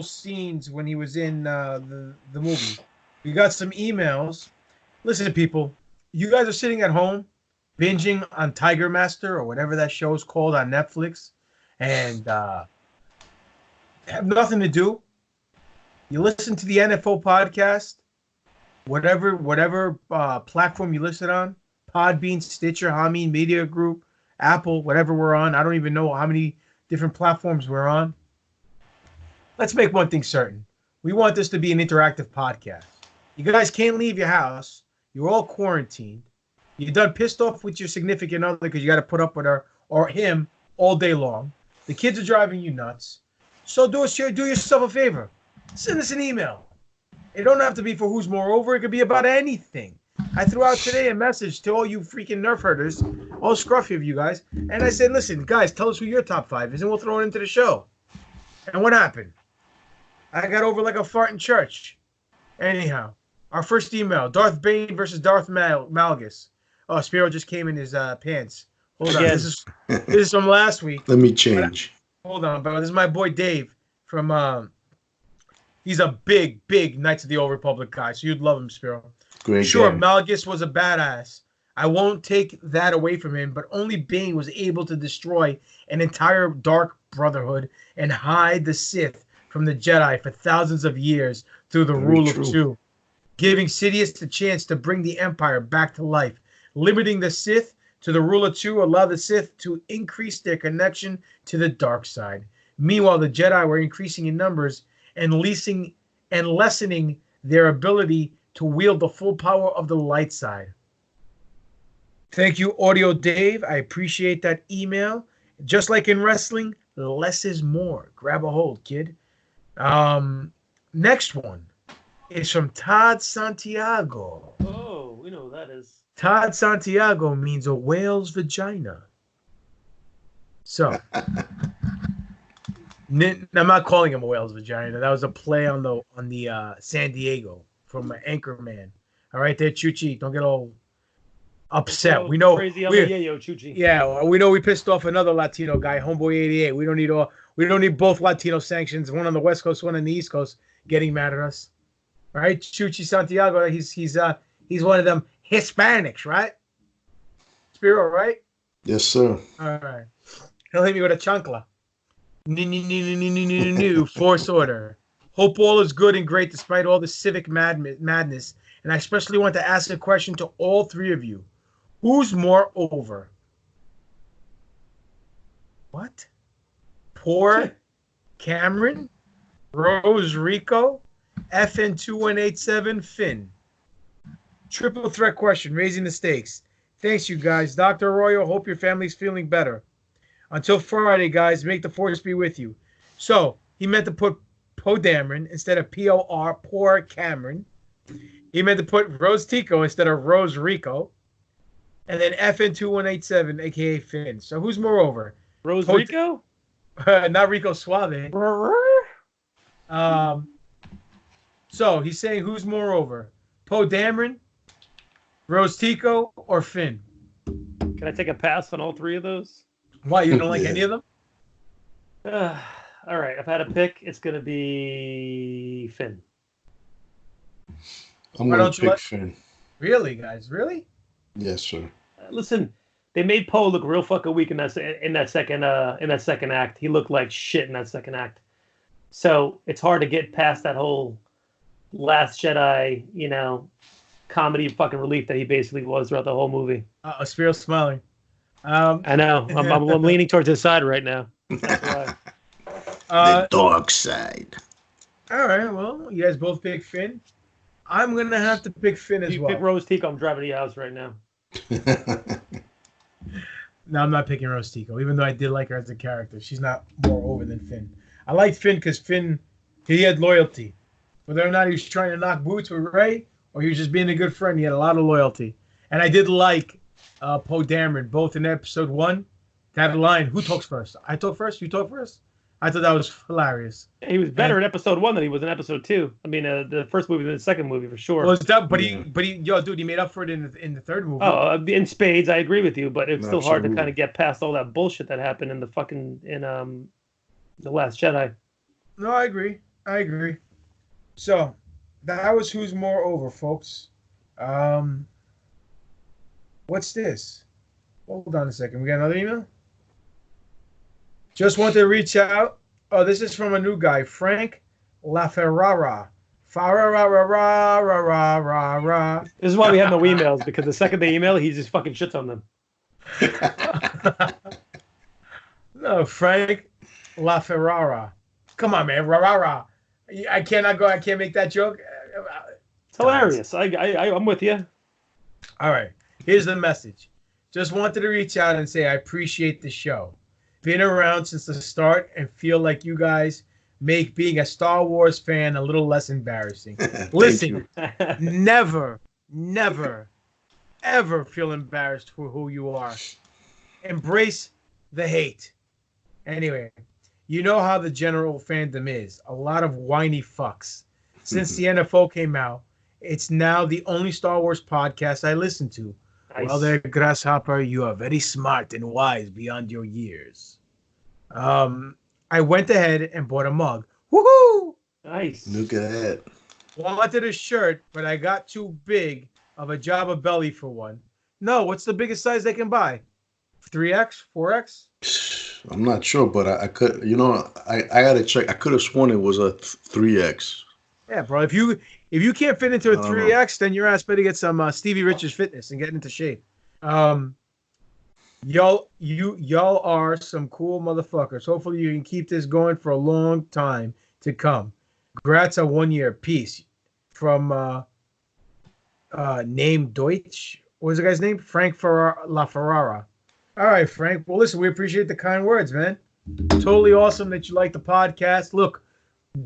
scenes when he was in the movie. We got some emails. Listen, people, you guys are sitting at home binging on Tiger Master or whatever that show's called on Netflix, and have nothing to do. You listen to the NFO podcast, whatever platform you listen on, Podbean, Stitcher, Hmmm, Media Group, Apple, whatever we're on. I don't even know how many different platforms we're on. Let's make one thing certain. We want this to be an interactive podcast. You guys can't leave your house. You're all quarantined. You're done pissed off with your significant other because you got to put up with her or him all day long. The kids are driving you nuts. So do yourself a favor. Send us an email. It don't have to be for Who's Moreover. It could be about anything. I threw out today a message to all you freaking nerf herders, all scruffy of you guys, and I said, listen, guys, tell us who your top 5 is, and we'll throw it into the show. And what happened? I got over like a fart in church. Anyhow, our first email, Darth Bane versus Darth Malgus. Oh, Spiro just came in his pants. Hold on. This is from last week. Let me change. Hold on, bro. This is my boy Dave from he's a big Knights of the Old Republic guy, so you'd love him, Spiro. Great sure, game. Malgus was a badass. I won't take that away from him, but only Bane was able to destroy an entire Dark Brotherhood and hide the Sith from the Jedi for thousands of years through the rule of 2, giving Sidious the chance to bring the Empire back to life. Limiting the Sith to the rule of 2 allowed the Sith to increase their connection to the dark side. Meanwhile, the Jedi were increasing in numbers and lessening their ability to wield the full power of the light side. Thank you, Audio Dave. I appreciate that email. Just like in wrestling, less is more. Grab a hold, kid. Next one is from Todd Santiago. Oh, we know who that is. Todd Santiago means a whale's vagina. So, I'm not calling him a whale's vagina. That was a play on the San Diego from Anchorman. All right, there, Chuchi. Don't get all upset. Oh, we know. Crazy Chuchi. Yeah, we know we pissed off another Latino guy, Homeboy 88. We don't need both Latino sanctions, one on the West Coast, one on the East Coast, getting mad at us. All right, Chuchi Santiago. He's one of them Hispanics, right? Spiro, right? Yes, sir. All right. He'll hit me with a chancla. New Force Order. Hope all is good and great despite all the civic madness. And I especially want to ask a question to all three of you. Who's more over? What? Poor Cameron? Rose Rico? FN2187 Finn? Triple threat question, raising the stakes. Thanks, you guys. Dr. Arroyo, hope your family's feeling better. Until Friday, guys, make the force be with you. So, he meant to put Poe Dameron instead of P-O-R, Poor Cameron. He meant to put Rose Tico instead of Rose Rico. And then FN2187, a.k.a. Finn. So, who's more over? Rose Rico? Not Rico Suave. So, he's saying who's more over? Poe Dameron, Rose Tico, or Finn? Can I take a pass on all three of those? Why, you don't like any of them? All right, if I had a pick, it's going to be Finn. I'm going to pick Finn. Really, guys? Really? Yes, sir. Listen, they made Poe look real fucking weak in that second act. He looked like shit in that second act. So it's hard to get past that whole Last Jedi, comedy fucking relief that he basically was throughout the whole movie. Spiro's smiling. I know. I'm leaning towards his side right now. That's why. The dark side. All right. Well, you guys both pick Finn. I'm gonna have to pick Finn as well. You pick Rose Tico. I'm driving to your house right now. No, I'm not picking Rose Tico, even though I did like her as a character. She's not more over than Finn. I liked Finn because Finn, he had loyalty. Whether or not he was trying to knock boots with Rey or he was just being a good friend, he had a lot of loyalty. And I did like Poe Dameron, both in episode 1. That line, who talks first? I talk first? You talk first? I thought that was hilarious. He was better in episode 1 than he was in episode 2. I mean, the first movie than the second movie for sure. Well, he made up for it in the third movie. Oh, in spades, I agree with you, but it's still hard to kind of get past all that bullshit that happened in the Last Jedi. No, I agree. So, that was who's more over, folks. What's this? Hold on a second. We got another email? Just want to reach out. Oh, this is from a new guy, Frank LaFerrara. This is why we have no emails, because the second they email, he just fucking shits on them. No, Frank LaFerrara. Come on, man. I can't make that joke. It's hilarious. I'm with you. All right. Here's the message. Just wanted to reach out and say I appreciate the show. Been around since the start and feel like you guys make being a Star Wars fan a little less embarrassing. Listen, never, ever feel embarrassed for who you are. Embrace the hate. Anyway, you know how the general fandom is. A lot of whiny fucks. Since the NFO came out, it's now the only Star Wars podcast I listen to. Nice. Well, there, Grasshopper, you are very smart and wise beyond your years. I went ahead and bought a mug. Woohoo! Nice. Look at that. Wanted a shirt, but I got too big of a Jabba belly for one. No, what's the biggest size they can buy? 3X? 4X? I'm not sure, but I could, I gotta check. I could have sworn it was a 3X. Yeah, bro. If you can't fit into a 3X, then your ass better get some Stevie Richards fitness and get into shape. Y'all are some cool motherfuckers. Hopefully you can keep this going for a long time to come. Congrats on 1 year. Peace. From name Deutsch. What was the guy's name? Frank LaFerrara. All right, Frank. Well, listen, we appreciate the kind words, man. Totally awesome that you like the podcast. Look,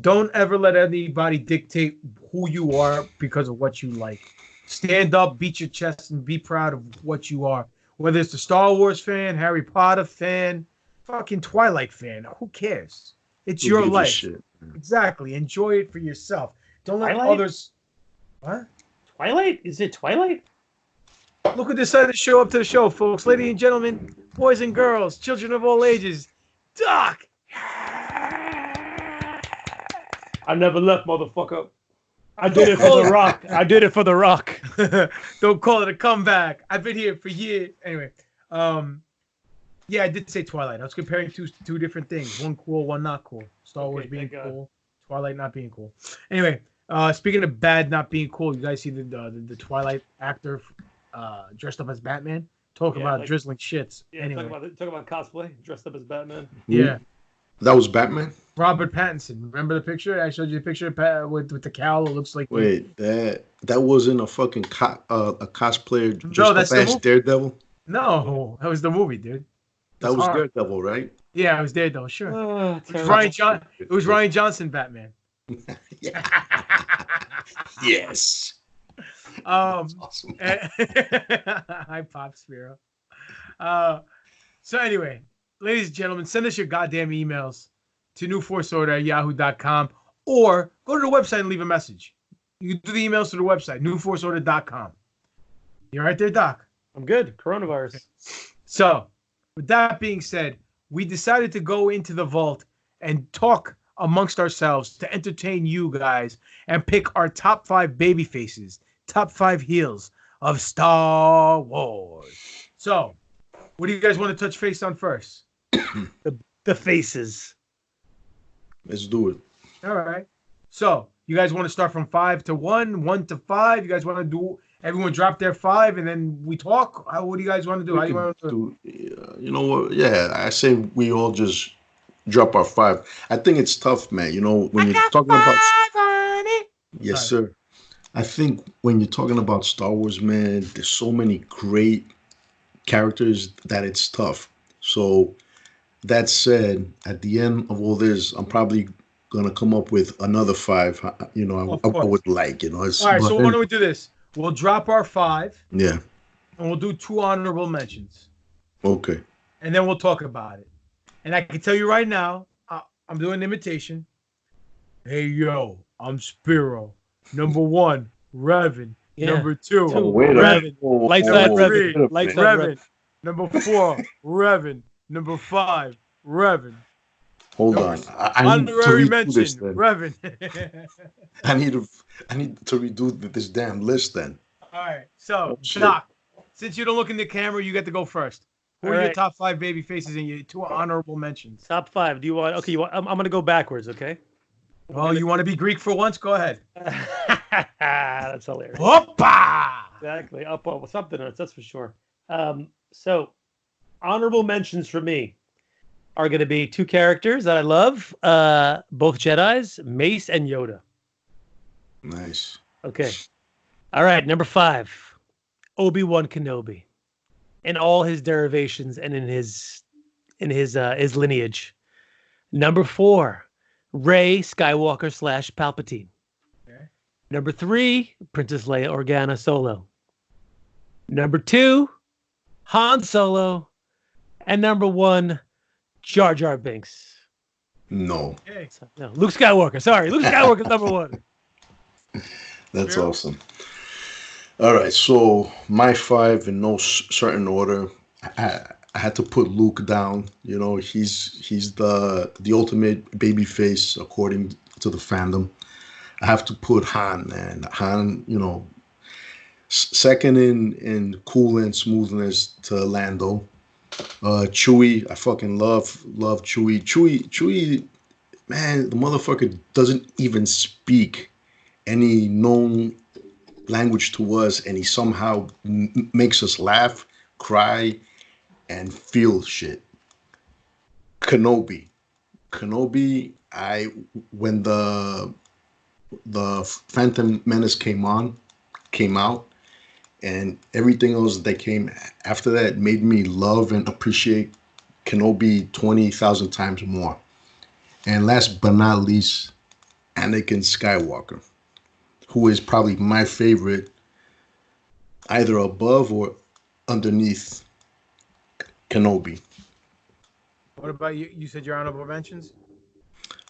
don't ever let anybody dictate who you are because of what you like. Stand up, beat your chest, and be proud of what you are. Whether it's the Star Wars fan, Harry Potter fan, fucking Twilight fan, who cares? It's your life. Shit, exactly. Enjoy it for yourself. Don't let others... What? Twilight? Is it Twilight? Look who decided to show up to the show, folks. Ladies and gentlemen, boys and girls, children of all ages, Doc! I never left, motherfucker. I did it for the Rock. I did it for the Rock. Don't call it a comeback. I've been here for years. Anyway, Yeah, I did say Twilight. I was comparing two different things. One cool, one not cool. Star Wars being thank God. cool, Twilight not being cool. Anyway, speaking of bad not being cool, you guys see the Twilight actor dressed up as Batman? Talk about drizzling shits. Yeah, anyway. talk about cosplay, dressed up as Batman. Yeah. That was Batman? Robert Pattinson. Remember the picture? I showed you the picture with the cowl. It looks like... Wait, that wasn't a fucking a cosplayer No, dressed that's up the as movie. Daredevil? No, that was the movie, dude. That was Daredevil, right? Yeah, it was Daredevil, sure. It was Ryan Johnson Batman. Yes. Awesome. Hi, Pop Spiro. So anyway, ladies and gentlemen, send us your goddamn emails to newforceorder@yahoo.com or go to the website and leave a message. You can do the emails to the website, newforceorder.com. You all right there, Doc? I'm good. Coronavirus. So, with that being said, we decided to go into the vault and talk amongst ourselves to entertain you guys and pick our top 5 baby faces, top 5 heels of Star Wars. So, what do you guys want to touch base on first? The faces. Let's do it. All right. So, you guys want to start from 5 to 1, 1 to 5? You guys want to do everyone drop their 5 and then we talk? What do you guys want to do? How do you want to do? You know what? Yeah, I say we all just drop our 5. I think it's tough, man. You know, when you're talking about... Yes, sir. I think when you're talking about Star Wars, man, there's so many great characters that it's tough. So that said, at the end of all this, I'm probably gonna come up with another 5. You know, I would like. You know. All right. So why don't we do this? We'll drop our 5. Yeah. And we'll do 2 honorable mentions. Okay. And then we'll talk about it. And I can tell you right now, I'm doing an imitation. Hey, yo, I'm Spiro. Number 1, Revan. Yeah. Number 2, Revan. Light side Revan. Light side Revan. Number 4, Revan. Number 5, Revan. Hold on. I need to redo this then. Revan. I need to redo this damn list then. All right. So, Doc, since you don't look in the camera, you get to go first. Who are your top 5 baby faces and your 2 honorable mentions? Top 5. Do you want? Okay, I'm going to go backwards. Okay. Well, you want to be Greek for once? Go ahead. That's hilarious. Opa! Exactly. Up something else, that's for sure. So, honorable mentions for me are going to be 2 characters that I love, both Jedis, Mace and Yoda. Nice. Okay. All right. Number 5, Obi-Wan Kenobi, in all his derivations and in his lineage. Number 4, Rey Skywalker / Palpatine. Okay. Number 3, Princess Leia Organa Solo. Number 2, Han Solo. And number 1, Jar Jar Binks. No. Okay. No, Luke Skywalker. Sorry, Luke Skywalker's number 1. That's awesome. All right, so my 5 in no certain order. I had to put Luke down. You know, he's the ultimate baby face according to the fandom. I have to put Han, man. Han, you know, second in cool and smoothness to Lando. Chewie, I fucking love Chewie. Chewie, man, the motherfucker doesn't even speak any known language to us, and he somehow makes us laugh, cry, and feel shit. Kenobi, when the Phantom Menace came out, and everything else that came after that made me love and appreciate Kenobi 20,000 times more. And last but not least, Anakin Skywalker, who is probably my favorite, either above or underneath Kenobi. What about you? You said your honorable mentions?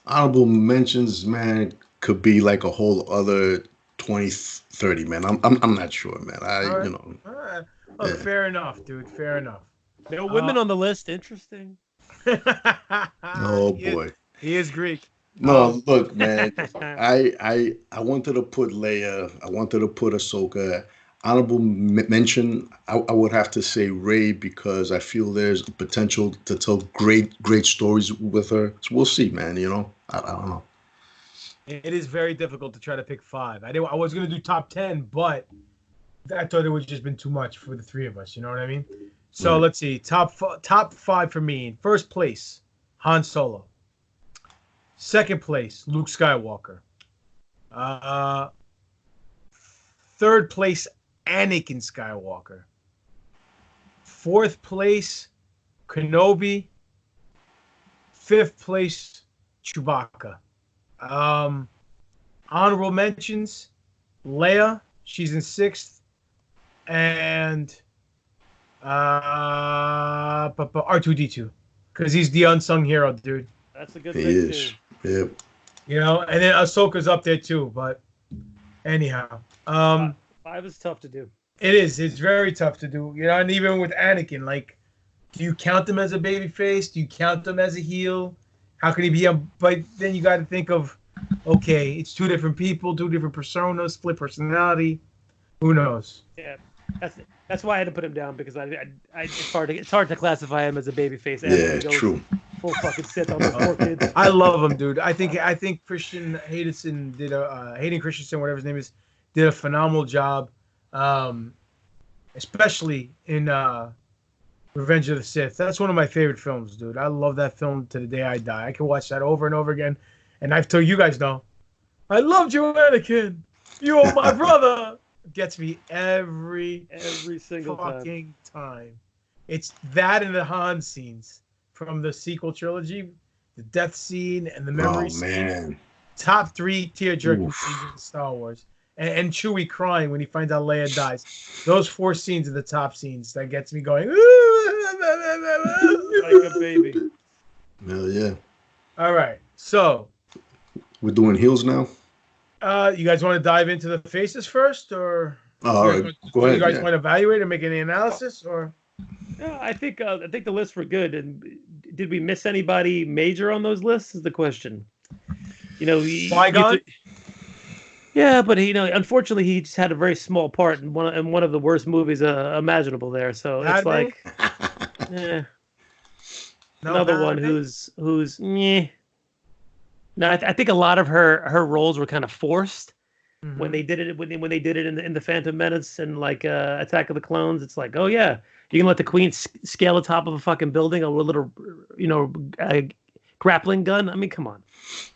Honorable mentions, man, could be like a whole other 20, 30, man. I'm not sure, man. Right. You know. All right. Look, yeah. Fair enough, dude. Fair enough. No women on the list. Interesting. Oh boy. He is Greek. No, look, man. I wanted to put Leia. I wanted to put Ahsoka. honorable mention, I would have to say Ray because I feel there's potential to tell great stories with her. So we'll see, man. You know, I don't know. It is very difficult to try to pick 5. I was gonna do top 10, but I thought it would have just been too much for the 3 of us. You know what I mean? So let's see. Top 5 for me. First place, Han Solo. Second place, Luke Skywalker. Third place, Anakin Skywalker. Fourth place, Kenobi. Fifth place, Chewbacca. Honorable mentions, Leia. She's in 6th. And R2-D2. Because he's the unsung hero, dude. That's a good thing, too. Yep. You know, and then Ahsoka's up there, too. But anyhow. 5 is tough to do. It is. It's very tough to do. You know, and even with Anakin, like, do you count him as a babyface? Do you count him as a heel? How can he be a... But then you got to think of, okay, it's 2 different people, 2 different personas, split personality. Who knows? Yeah, that's why I had to put him down because it's hard to classify him as a babyface. Yeah, true. Full fucking Sith on those poor kids. I love him, dude. I think Hayden Christensen, whatever his name is, did a phenomenal job, especially in Revenge of the Sith. That's one of my favorite films, dude. I love that film to the day I die. I can watch that over and over again. And I've told you guys know, I loved you, Anakin. You're my brother. It gets me every single fucking time. It's that and the Han scenes from the sequel trilogy, the death scene and the memory scene. Man. Top 3 tear-jerking scenes in Star Wars. And Chewie crying when he finds out Leia dies. Those 4 scenes are the top scenes that gets me going. Like a baby. Hell yeah. All right. So. We're doing heels now? You guys want to dive into the faces first? Or all right. Go ahead. You guys want to evaluate and make any analysis? Or? Yeah, I think the lists were good. And did we miss anybody major on those lists is the question. You know, yeah, but unfortunately, he just had a very small part in one of the worst movies imaginable there. So it's like, another one who's meh. No, I think a lot of her roles were kind of forced when they did it when they did it in the Phantom Menace and like Attack of the Clones. It's like, oh yeah, you can let the Queen scale the top of a fucking building, a little grappling gun. I mean, come on,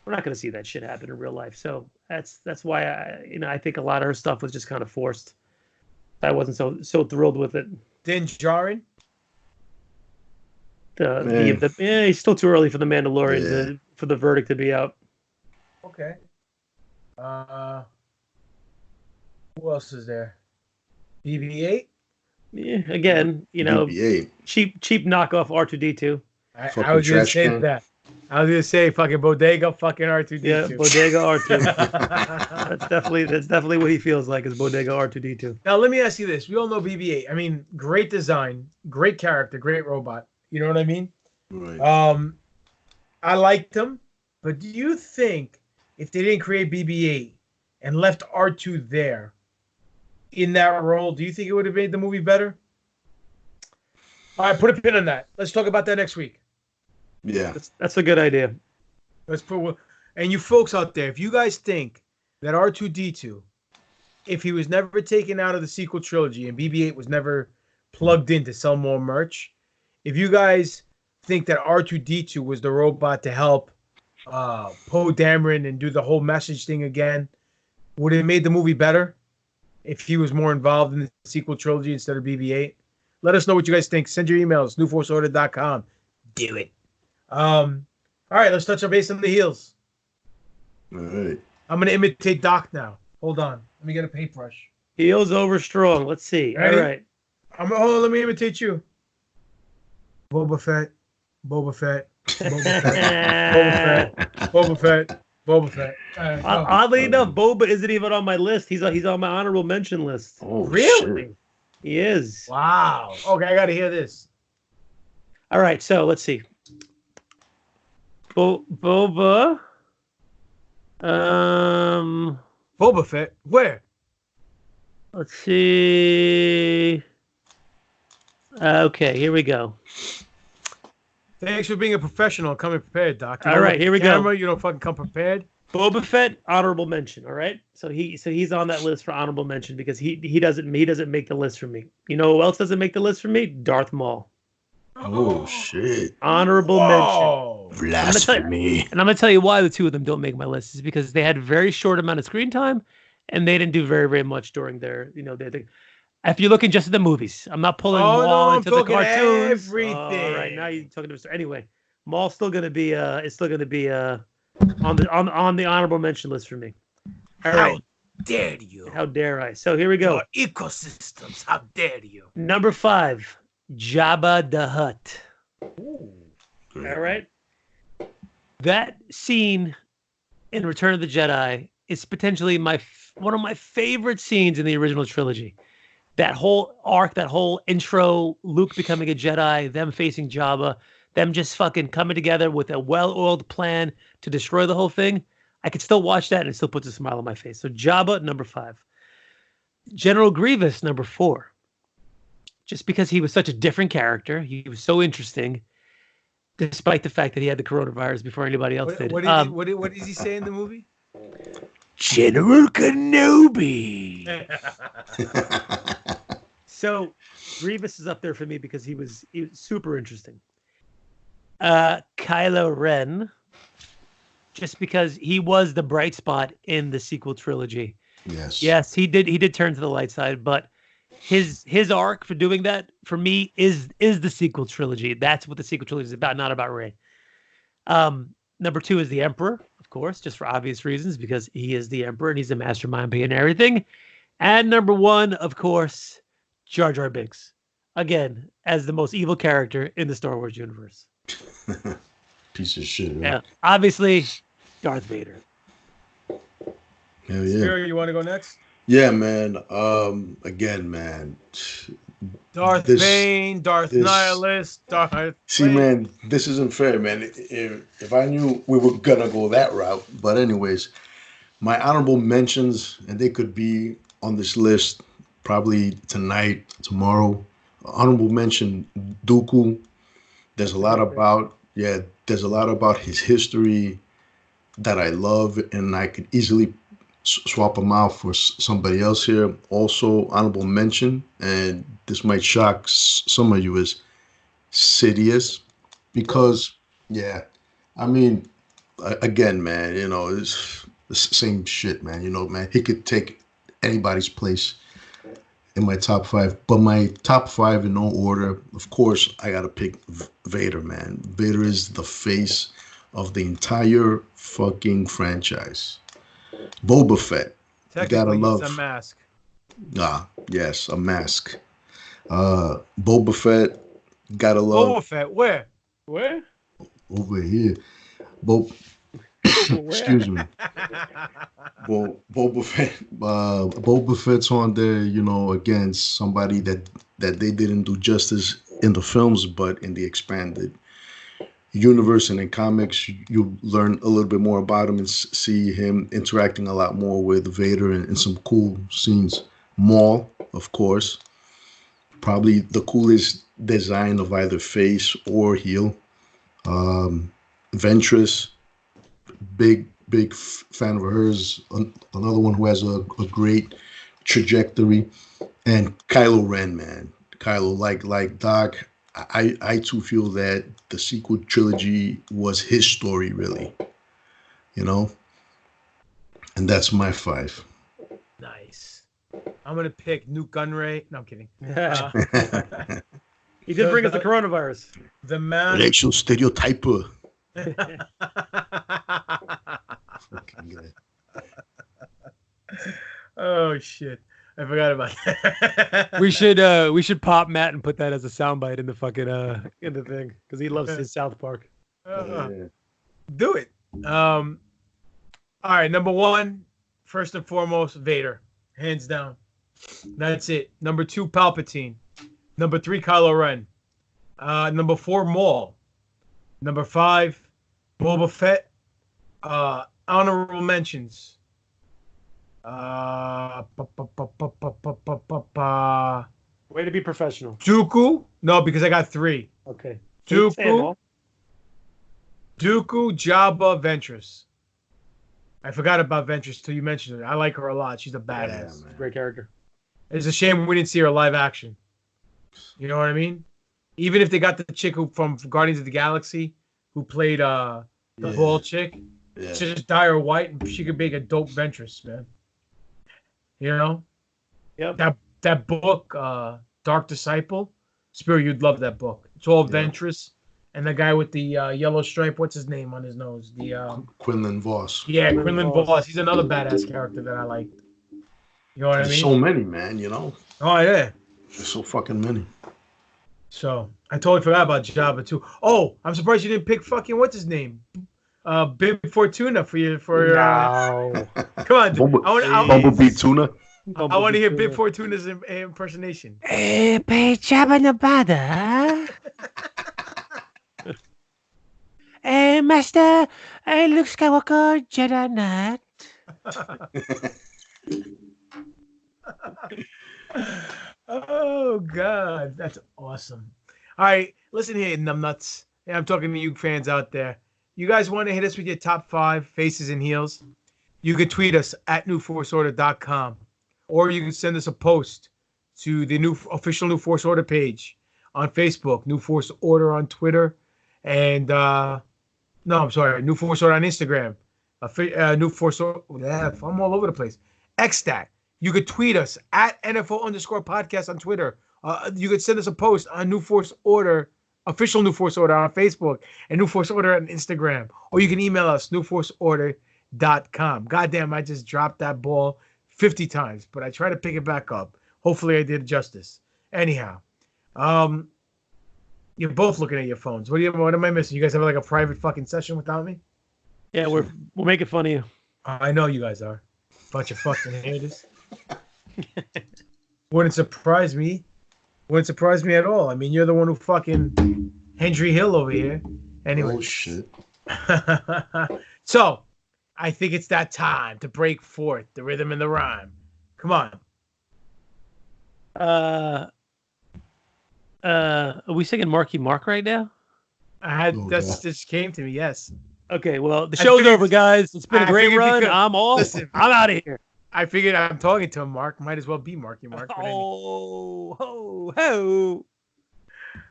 we're not going to see that shit happen in real life. So that's why I think a lot of her stuff was just kind of forced. I wasn't so thrilled with it. Din Djarin? It's still too early for the Mandalorian for the verdict to be out. Okay. Who else is there? BB-8? Yeah, again, BB-8. cheap knockoff R2-D2. I was gonna say that. I was gonna say fucking Bodega, fucking R2-D2. Yeah, Bodega R2. That's definitely what he feels like is Bodega R2-D2. Now let me ask you this: we all know BB-8. I mean, great design, great character, great robot. You know what I mean? Right. I liked him, but do you think if they didn't create BB-8 and left R2 there in that role, do you think it would have made the movie better? All right, put a pin on that. Let's talk about that next week. Yeah, that's a good idea. And you folks out there, if you guys think that R2-D2, if he was never taken out of the sequel trilogy and BB-8 was never plugged in to sell more merch, if you guys think that R2-D2 was the robot to help Poe Dameron and do the whole message thing again, would it have made the movie better if he was more involved in the sequel trilogy instead of BB-8? Let us know what you guys think. Send your emails, newforceorder.com. Do it. All right, let's touch our base on the heels. All right. I'm going to imitate Doc now. Hold on. Let me get a paintbrush. Heels over strong. Let's see. Ready? All right. Hold on, let me imitate you. Boba Fett. Boba Fett. Boba Fett. Boba Fett. Boba Fett. Oddly enough, Boba isn't even on my list. He's on my honorable mention list. Oh, really? Shit. He is. Wow. Okay, I got to hear this. All right, so let's see. Boba. Boba Fett. Where? Let's see. Okay, here we go. Thanks for being a professional. Coming prepared, Doc. All right, here we go. You don't fucking come prepared. Boba Fett, honorable mention. All right, so he's on that list for honorable mention because he doesn't make the list for me. You know who else doesn't make the list for me? Darth Maul. Oh shit! Honorable mention. Blasphemy. And I'm gonna tell you why the two of them don't make my list is because they had very short amount of screen time, and they didn't do very very much during their If you're looking just at the movies, I'm not pulling Maul into the cartoons. Everything. All right, now you're talking to anyway. Maul's still gonna be on the honorable mention list for me. All right. How dare you? How dare I? So here we go. Your ecosystems. How dare you? Number 5, Jabba the Hutt. Ooh. All right. That scene in Return of the Jedi is potentially one of my favorite scenes in the original trilogy. That whole arc, that whole intro, Luke becoming a Jedi, them facing Jabba, them just fucking coming together with a well-oiled plan to destroy the whole thing. I could still watch that and it still puts a smile on my face. So Jabba, number 5. General Grievous, number 4. Just because he was such a different character. He was so interesting, despite the fact that he had the coronavirus before anybody else did. What does he say in the movie? General Kenobi. So Grievous is up there for me because he was super interesting. Kylo Ren, just because he was the bright spot in the sequel trilogy. Yes, he did turn to the light side, but his arc for doing that for me is the sequel trilogy. That's what the sequel trilogy is about, not about Rey. Number 2 is the Emperor, of course, just for obvious reasons, because he is the Emperor and he's the mastermind behind everything. And number 1, of course, Jar Jar Binks, again, as the most evil character in the Star Wars universe. Piece of shit. Right? Yeah, obviously, Darth Vader. Hell yeah. Spirit, you want to go next? Yeah, man. Again, man. Darth Bane, Darth Nihilist, Darth. See, man, this isn't fair, man. If I knew we were gonna go that route, but anyways, my honorable mentions, and they could be on this list probably tonight, tomorrow. Honorable mention, Dooku. There's a lot about his history that I love, and I could easily swap him out for somebody else here. Also, honorable mention, and this might shock some of you, is Sidious, because, yeah, I mean, again, man, it's the same shit, man. Man, he could take anybody's place in my top 5, but my top 5 in no order, of course, I gotta pick Vader, man. Vader is the face of the entire fucking franchise. Boba Fett, you gotta love. It's a mask. Yes, a mask. Boba Fett, gotta love. Boba Fett, where? Over here. Excuse me. Well, Boba Fett's on there, again, somebody that they didn't do justice in the films, but in the expanded universe and in comics, you learn a little bit more about him and see him interacting a lot more with Vader in some cool scenes. Maul, of course, probably the coolest design of either face or heel. Ventress, big fan of hers. Another one who has a great trajectory. And Kylo Ren, man. Kylo, like Doc, I too feel that the sequel trilogy was his story, really. And that's my 5. Nice. I'm gonna pick Nuke Gunray. No, I'm kidding. He did bring us the coronavirus. The man. Racial stereotyper. Oh shit! I forgot about that. We should pop Matt and put that as a soundbite in the fucking in the thing because he loves his South Park. Do it. All right, number 1, first and foremost, Vader, hands down. That's it. Number 2, Palpatine. Number 3, Kylo Ren. Number 4, Maul. Number 5, Boba Fett. Honorable mentions. Way to be professional. Dooku? No, because I got 3. Okay. Dooku, Jabba, Ventress. I forgot about Ventress till you mentioned it. I like her a lot. She's a badass. Yeah, Great character. It's a shame we didn't see her live action. You know what I mean? Even if they got the chick who from Guardians of the Galaxy who played the bald chick, just dye her white and she could make a dope Ventress, man. You know? Yep. That book, Dark Disciple, Spirit, you'd love that book. It's all Ventress. And the guy with the yellow stripe, what's his name on his nose? Quinlan Voss. Yeah, Quinlan Voss. He's another badass character that I like. You know what I mean? There's so many, man, you know? Oh, yeah. There's so fucking many. So, I totally forgot about Jabba, too. Oh, I'm surprised you didn't pick fucking, what's his name? Bib Fortuna for you. No. Come on, dude. Bumblebee Tuna. I want to hear Bib Fortuna's impersonation. Hey, Jabba Nevada. Hey, Master. Hey, Luke Skywalker, Jedi Knight. Oh, God. That's awesome. All right. Listen here, numbnuts. Yeah, I'm talking to you fans out there. You guys want to hit us with your top 5 faces and heels? You could tweet us at newforceorder.com. Or you can send us a post to the official New Force Order page on Facebook, New Force Order on Twitter, and New Force Order on Instagram. New Force Order. I'm all over the place. Xstat. You could tweet us at NFL_podcast on Twitter. You could send us a post on New Force Order, official New Force Order on Facebook, and New Force Order on Instagram. Or you can email us, newforceorder.com. Goddamn, I just dropped that ball 50 times, but I try to pick it back up. Hopefully I did justice. Anyhow, you're both looking at your phones. What am I missing? You guys have like a private fucking session without me? Yeah, we're making fun of you. I know you guys are. Bunch of fucking haters. Wouldn't surprise me. Wouldn't surprise me at all. I mean, you're the one who fucking Henry Hill over here. Anyway. Oh, shit. So, I think it's that time to break forth the rhythm and the rhyme. Come on. Are we singing Marky Mark right now? That just came to me, yes. Okay, well, the show's over, guys. It's been a great run. I'm off. Listen, I'm out of here. I figured I'm talking to him, Mark. Might as well be Marky Mark. Oh, ho, ho.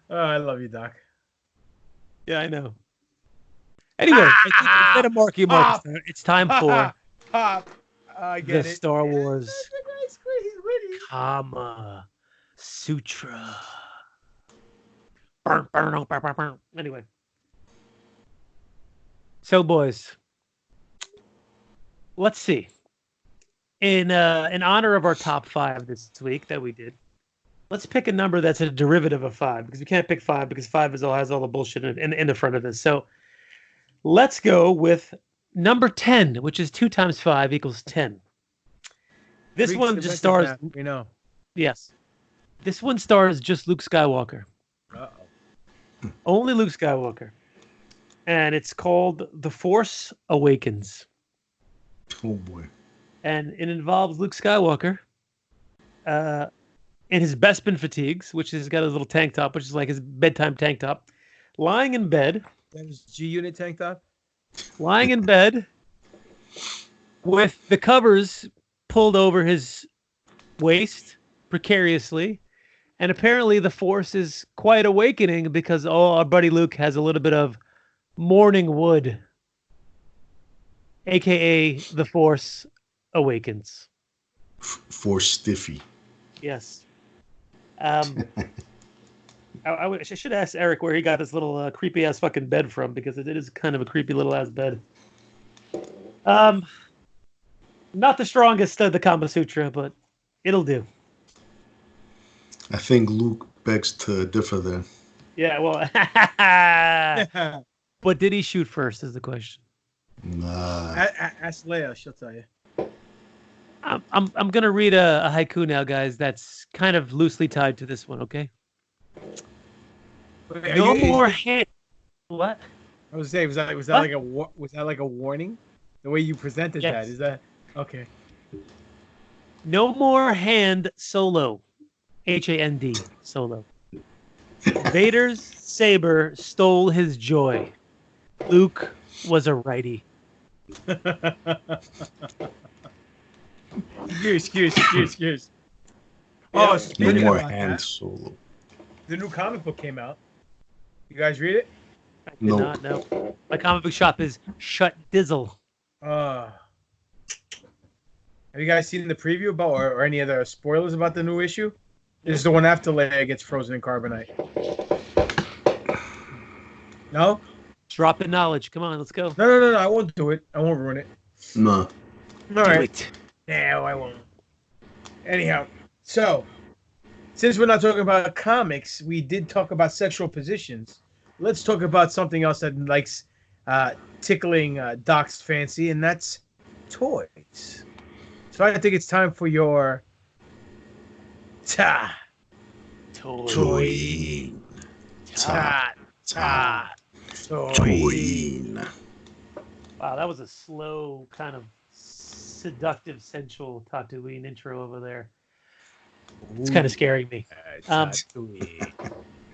Oh, I love you, Doc. Yeah, I know. Anyway, I think instead of Marky Mark, it's time for the Star Wars Kama Sutra. Anyway. So, boys, let's see. In honor of our top 5 this week that we did, let's pick a number that's a derivative of 5, because we can't pick 5 because 5 has all the bullshit in the front of this. So let's go with number 10, which is 2 times 5 equals 10. This one just stars. We know. Yes, this one stars just Luke Skywalker. Uh-oh. Only Luke Skywalker, and it's called The Force Awakens. Oh boy. And it involves Luke Skywalker in his Bespin fatigues, which has got his little tank top, which is like his bedtime tank top, lying in bed. That is G-Unit tank top? Lying in bed with the covers pulled over his waist precariously. And apparently the Force is quite awakening because, our buddy Luke has a little bit of morning wood, a.k.a. the Force Awakens. Force Stiffy. Yes. I should ask Eric where he got this little creepy ass fucking bed from, because it is kind of a creepy little ass bed. Not the strongest of the Kama Sutra, but it'll do. I think Luke begs to differ there. Yeah, well. But did he shoot first is the question. Nah. Ask Leia, she'll tell you. I'm gonna read a haiku now, guys. That's kind of loosely tied to this one. Okay. No more hand. What? I was saying, was that like a warning? The way you presented that, is that okay? No more hand solo. Hand solo. Vader's saber stole his joy. Luke was a righty. Excuse. Yeah. Oh, No speaking more about hand that, solo. the new comic book came out. You guys read it? I did Nope. not know. My comic book shop is shut dizzle. Have you guys seen the preview about or any other spoilers about the new issue? This is the one after Leia gets frozen in carbonite. No? Drop in knowledge. Come on, let's go. No. I won't do it. I won't ruin it. No. All Do right. it. No, I won't. Anyhow, so since we're not talking about comics, we did talk about sexual positions. Let's talk about something else that likes tickling Doc's fancy, and that's toys. So I think it's time for your TaTOYine. TaTOYine. Wow, that was a slow, kind of seductive, sensual TaTOYine intro over there. It's kind of scaring me.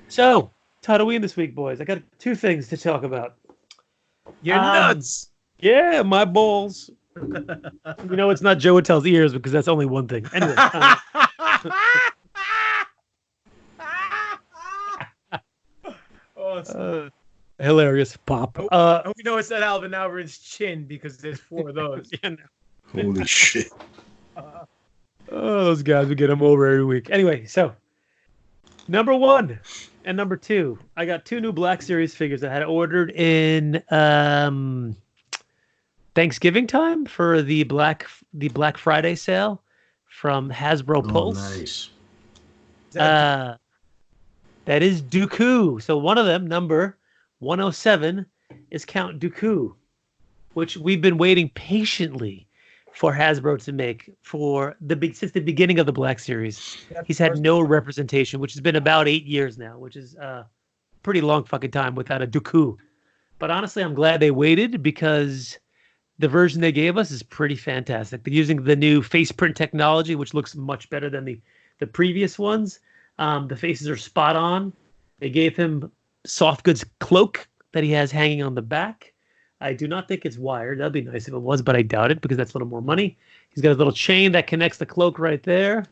So, TaTOYine this week, boys. I got two things to talk about. You're nuts. Yeah, my balls. You know, it's not Joe Attell's ears because that's only one thing. Anyway. Hilarious pop. We know it's not Alvin Alvarez's chin because there's 4 of those. Yeah, no. Holy shit. Oh, those guys, we get them over every week. Anyway, so number 1 and number 2, I got 2 new Black Series figures I had ordered in Thanksgiving time for the Black Friday sale from Hasbro Pulse. Nice. That is Dooku. So one of them, number 107, is Count Dooku, which we've been waiting patiently for Hasbro to make since the beginning of the Black Series. He's had no representation, which has been about 8 years now, which is a pretty long fucking time without a Dooku. But honestly, I'm glad they waited because the version they gave us is pretty fantastic. They're using the new face print technology, which looks much better than the previous ones. The faces are spot on. They gave him soft goods cloak that he has hanging on the back. I do not think it's wired. That'd be nice if it was, but I doubt it because that's a little more money. He's got a little chain that connects the cloak right there.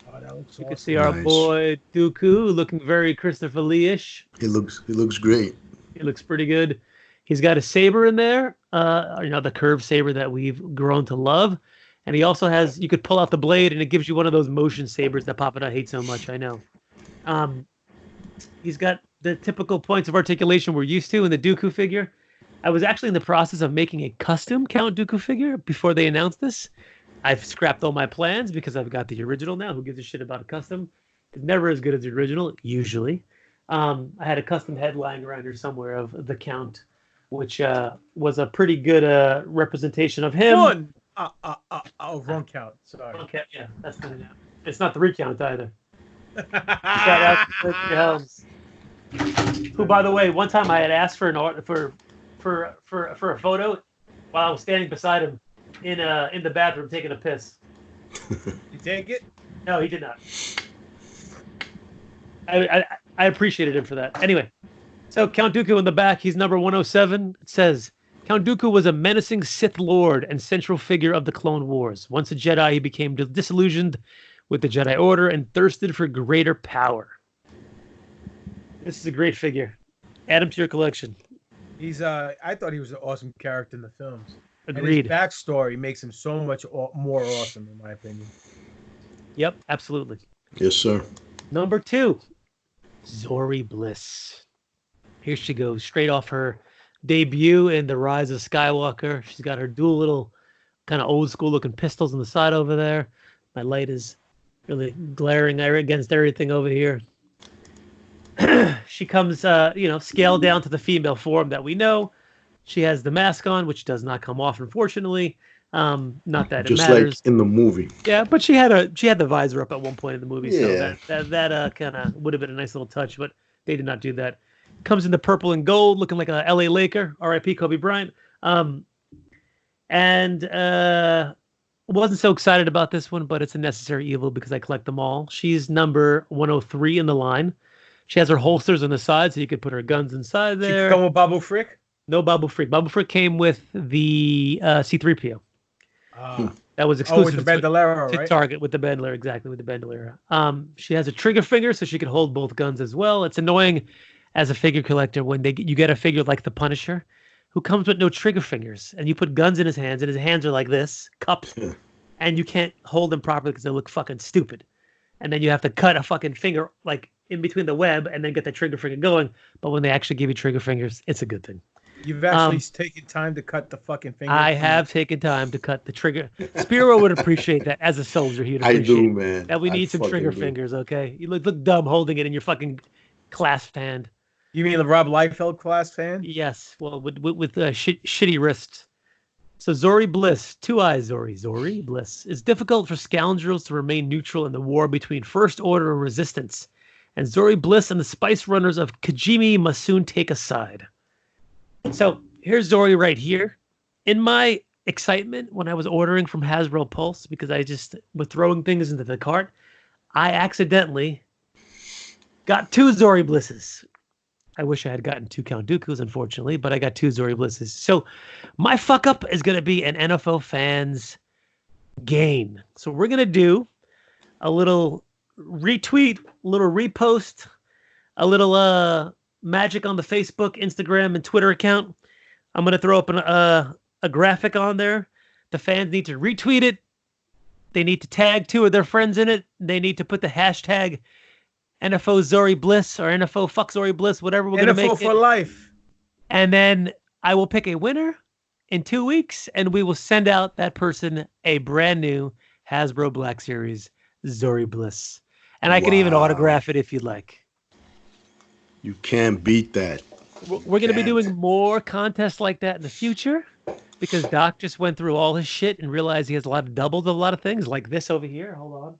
Oh, that looks You awesome. can see our boy Dooku looking very Christopher Lee-ish. He looks great. He looks pretty good. He's got a saber in there, the curved saber that we've grown to love. And he also has, you could pull out the blade and it gives you one of those motion sabers that Papa and I hate so much, I know. He's got the typical points of articulation we're used to in the Dooku figure. I was actually in the process of making a custom Count Dooku figure before they announced this. I've scrapped all my plans because I've got the original now. Who gives a shit about a custom? It's never as good as the original, usually. I had a custom head lying around here somewhere of the Count, which was a pretty good representation of him. Wrong count. Sorry. Okay, yeah, that's good enough. It's not the recount either. Shout out to Ricky Helms, who, by the way, one time I had asked for for a photo while I was standing beside him in the bathroom taking a piss. You take it? No, he did not. I appreciated him for that. Anyway, so Count Dooku in the back, he's number 107. It says, Count Dooku was a menacing Sith Lord and central figure of the Clone Wars. Once a Jedi, he became disillusioned with the Jedi Order and thirsted for greater power. This is a great figure. Add him to your collection. He's I thought he was an awesome character in the films. Agreed. And his backstory makes him so much more awesome, in my opinion. Yep, absolutely. Yes, sir. Number 2, Zori Bliss. Here she goes, straight off her debut in The Rise of Skywalker. She's got her dual little kind of old school looking pistols on the side over there. My light is really glaring against everything over here. She comes, scaled down to the female form that we know. She has the mask on, which does not come off, unfortunately. Not that just it matters. like in the movie. Yeah, but she had the visor up at one point in the movie, Yeah. so that kind of would have been a nice little touch, but they did not do that. Comes in the purple and gold, looking like a LA Laker, R.I.P. Kobe Bryant. wasn't so excited about this one, but it's a necessary evil because I collect them all. She's number 103 in the line. She has her holsters on the side, so you could put her guns inside there. She come with Babu Frick? No Babu Frick. Babu Frick came with the C-3PO. That was exclusive with the Bandolero, to right? Target, with the Bandolero, exactly, with the Bandolero. She has a trigger finger, so she can hold both guns as well. It's annoying as a figure collector when you get a figure like the Punisher, who comes with no trigger fingers, and you put guns in his hands, and his hands are like this, cupped, and you can't hold them properly because they look fucking stupid. And then you have to cut a fucking finger like in between the web and then get the trigger finger going. But when they actually give you trigger fingers, it's a good thing. You've actually taken time to cut the fucking finger. I have taken time to cut the trigger. Spiro would appreciate that as a soldier. He'd appreciate I do, man. that we need some trigger fingers, okay? You look dumb holding it in your fucking clasped hand. You mean the Rob Liefeld class fan? Yes, well, with shitty wrists. So Zori Bliss, Two Eyes Zori Bliss. It's difficult for scoundrels to remain neutral in the war between First Order and Resistance, and Zori Bliss and the Spice Runners of Kajimi must soon take a side. So here's Zori right here. In my excitement when I was ordering from Hasbro Pulse, because I just was throwing things into the cart, I accidentally got 2 Zori Blisses. I wish I had gotten 2 Count Dooku's, unfortunately, but I got 2 Zori Blisses. So my fuck up is going to be an NFO fans gain. So we're going to do a little retweet, a little repost, a little magic on the Facebook, Instagram, and Twitter account. I'm going to throw up a graphic on there. The fans need to retweet it. They need to tag 2 of their friends in it. They need to put the hashtag NFO Zori Bliss or NFO Fuck Zori Bliss, whatever we're going to make NFO for life. And then I will pick a winner in 2 weeks, and we will send out that person a brand new Hasbro Black Series Zori Bliss. And I can even autograph it if you'd like. You can't beat that. We're going to be doing more contests like that in the future because Doc just went through all his shit and realized he has a lot of doubles of a lot of things like this over here. Hold on.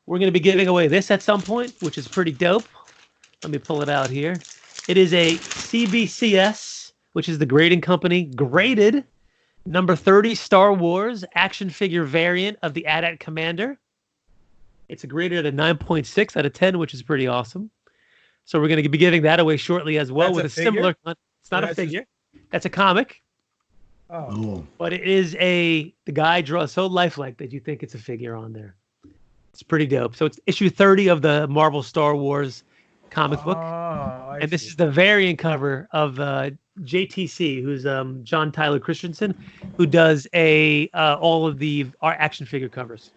We're going to be giving away this at some point, which is pretty dope. Let me pull it out here. It is a CBCS, which is the grading company, graded number 30 Star Wars action figure variant of the AT-AT Commander. It's graded at a 9.6 out of 10, which is pretty awesome. So we're going to be giving that away shortly as well. That's with a similar. It's not a figure. That's a comic. Oh. But it is the guy draws so lifelike that you think it's a figure on there. It's pretty dope. So it's issue 30 of the Marvel Star Wars comic book. And this is the variant cover of JTC, who's John Tyler Christensen, who does all of our action figure covers.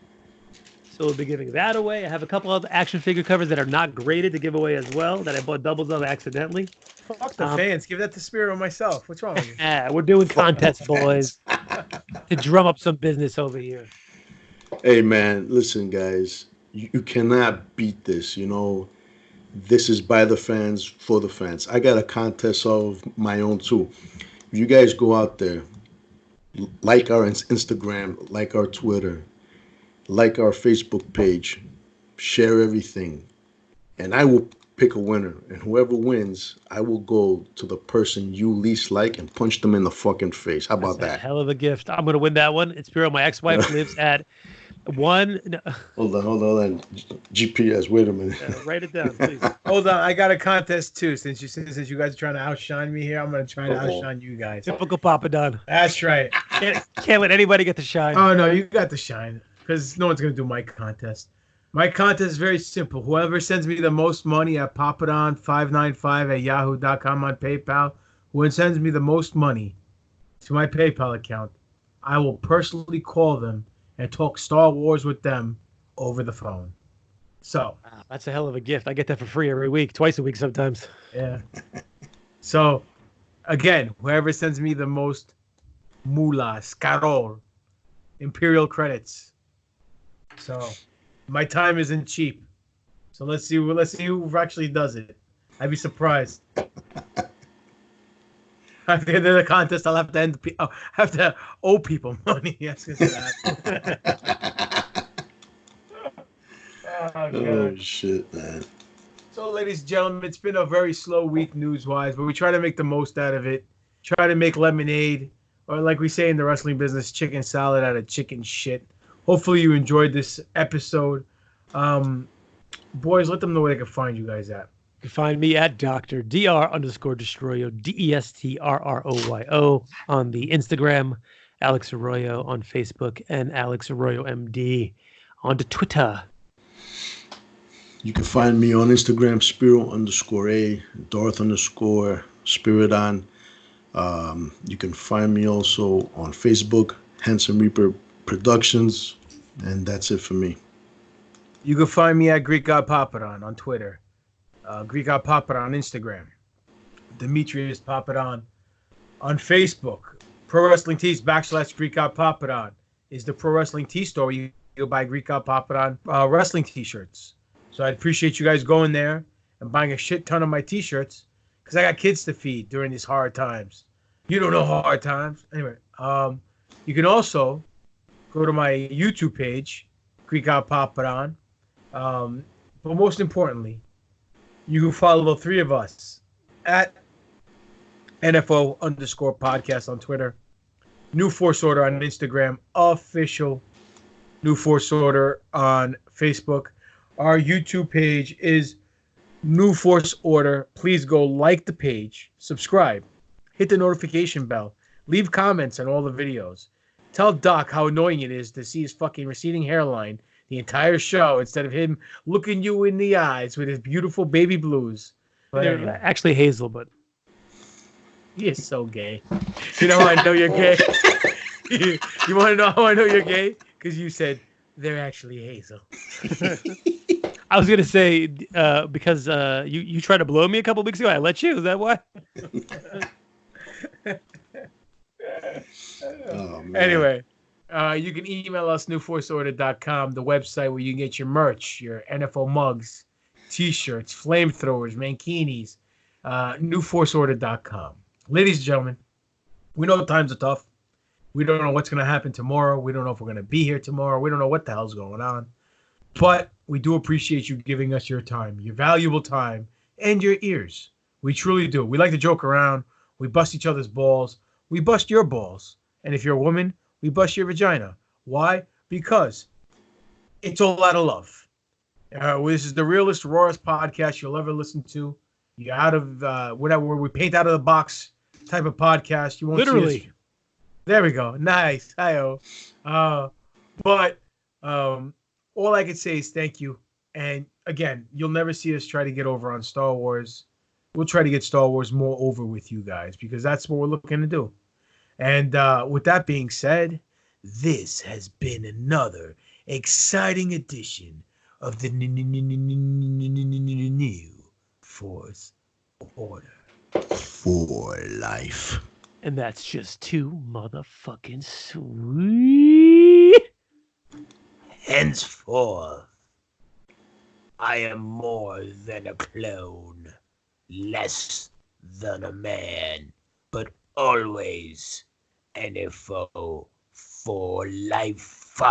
So we'll be giving that away. I have a couple of action figure covers that are not graded to give away as well that I bought doubles of accidentally. Fuck the fans. Give that to Spiro myself. What's wrong with you? Yeah, we're doing contests, boys, to drum up some business over here. Hey, man, listen, guys. You cannot beat this, you know. This is by the fans, for the fans. I got a contest of my own, too. If you guys go out there, like our Instagram, like our Twitter, like our Facebook page, share everything, and I will pick a winner. And whoever wins, I will go to the person you least like and punch them in the fucking face. How about that? A hell of a gift. I'm going to win that one. It's Spiro. My ex-wife lives at one. No. Hold on. GPS. Wait a minute. Write it down, please. Hold on. I got a contest too. Since you guys are trying to outshine me here, I'm going to try to outshine you guys. Typical Papa Don. That's right. Can't let anybody get the shine. Oh, no. You got the shine. Because no one's going to do my contest. My contest is very simple. Whoever sends me the most money at papadon595@yahoo.com on PayPal, whoever sends me the most money to my PayPal account, I will personally call them and talk Star Wars with them over the phone. So. Wow, that's a hell of a gift. I get that for free every week, twice a week sometimes. Yeah. So, again, whoever sends me the most moolah, scarol, Imperial credits. So, my time isn't cheap. So let's see who actually does it. I'd be surprised. At the end of the contest, I'll have to owe people money. Yes, oh shit, man. So, ladies and gentlemen, it's been a very slow week news-wise, but we try to make the most out of it. Try to make lemonade or like we say in the wrestling business, chicken salad out of chicken shit. Hopefully you enjoyed this episode. Boys, let them know where they can find you guys at. You can find me at Dr_Destroyo, DESTRROYO on the Instagram, Alex Arroyo on Facebook, and Alex Arroyo MD on the Twitter. You can find me on Instagram, Spiro_A, Darth_Spiridon. You can find me also on Facebook, Handsome Reaper Productions, and that's it for me. You can find me at Greek God Papadon on Twitter, Greek God Papadon on Instagram, Demetrius Papadon on Facebook. Pro Wrestling Tees / Greek God Papadon is the Pro Wrestling Tee store. You can buy Greek God Papadon wrestling T-shirts. So I appreciate you guys going there and buying a shit ton of my T-shirts because I got kids to feed during these hard times. You don't know hard times. Anyway, you can also go to my YouTube page, Greek God Papadon. But most importantly, you can follow the three of us at NFO_podcast on Twitter, New Force Order on Instagram, official New Force Order on Facebook. Our YouTube page is New Force Order. Please go like the page, subscribe, hit the notification bell, leave comments on all the videos. Tell Doc how annoying it is to see his fucking receding hairline the entire show instead of him looking you in the eyes with his beautiful baby blues. But anyway, actually Hazel, but he is so gay. You know how I know you're gay? You want to know how I know you're gay? Because you said they're actually Hazel. I was gonna say because you tried to blow me a couple weeks ago. I let you. Is that why? Anyway, you can email us newforceorder.com, the website where you can get your merch, your NFO mugs, T-shirts, flamethrowers, mankinis. Newforceorder.com. Ladies and gentlemen, we know times are tough. We don't know what's going to happen tomorrow. We don't know if we're going to be here tomorrow. We don't know what the hell's going on. But we do appreciate you giving us your time, your valuable time, and your ears. We truly do. We like to joke around. We bust each other's balls. We bust your balls. And if you're a woman, we bust your vagina. Why? Because it's all out of love. This is the realest, rawest podcast you'll ever listen to. You're out of whatever we paint out of the box type of podcast. You won't literally. See us. There we go. Nice. Hi-oh. But all I can say is thank you. And again, you'll never see us try to get over on Star Wars. We'll try to get Star Wars more over with you guys because that's what we're looking to do. And with that being said, this has been another exciting edition of the New Force Order. For life. And that's just too motherfucking sweet. Henceforth, I am more than a clone, less than a man, but always NFO for life.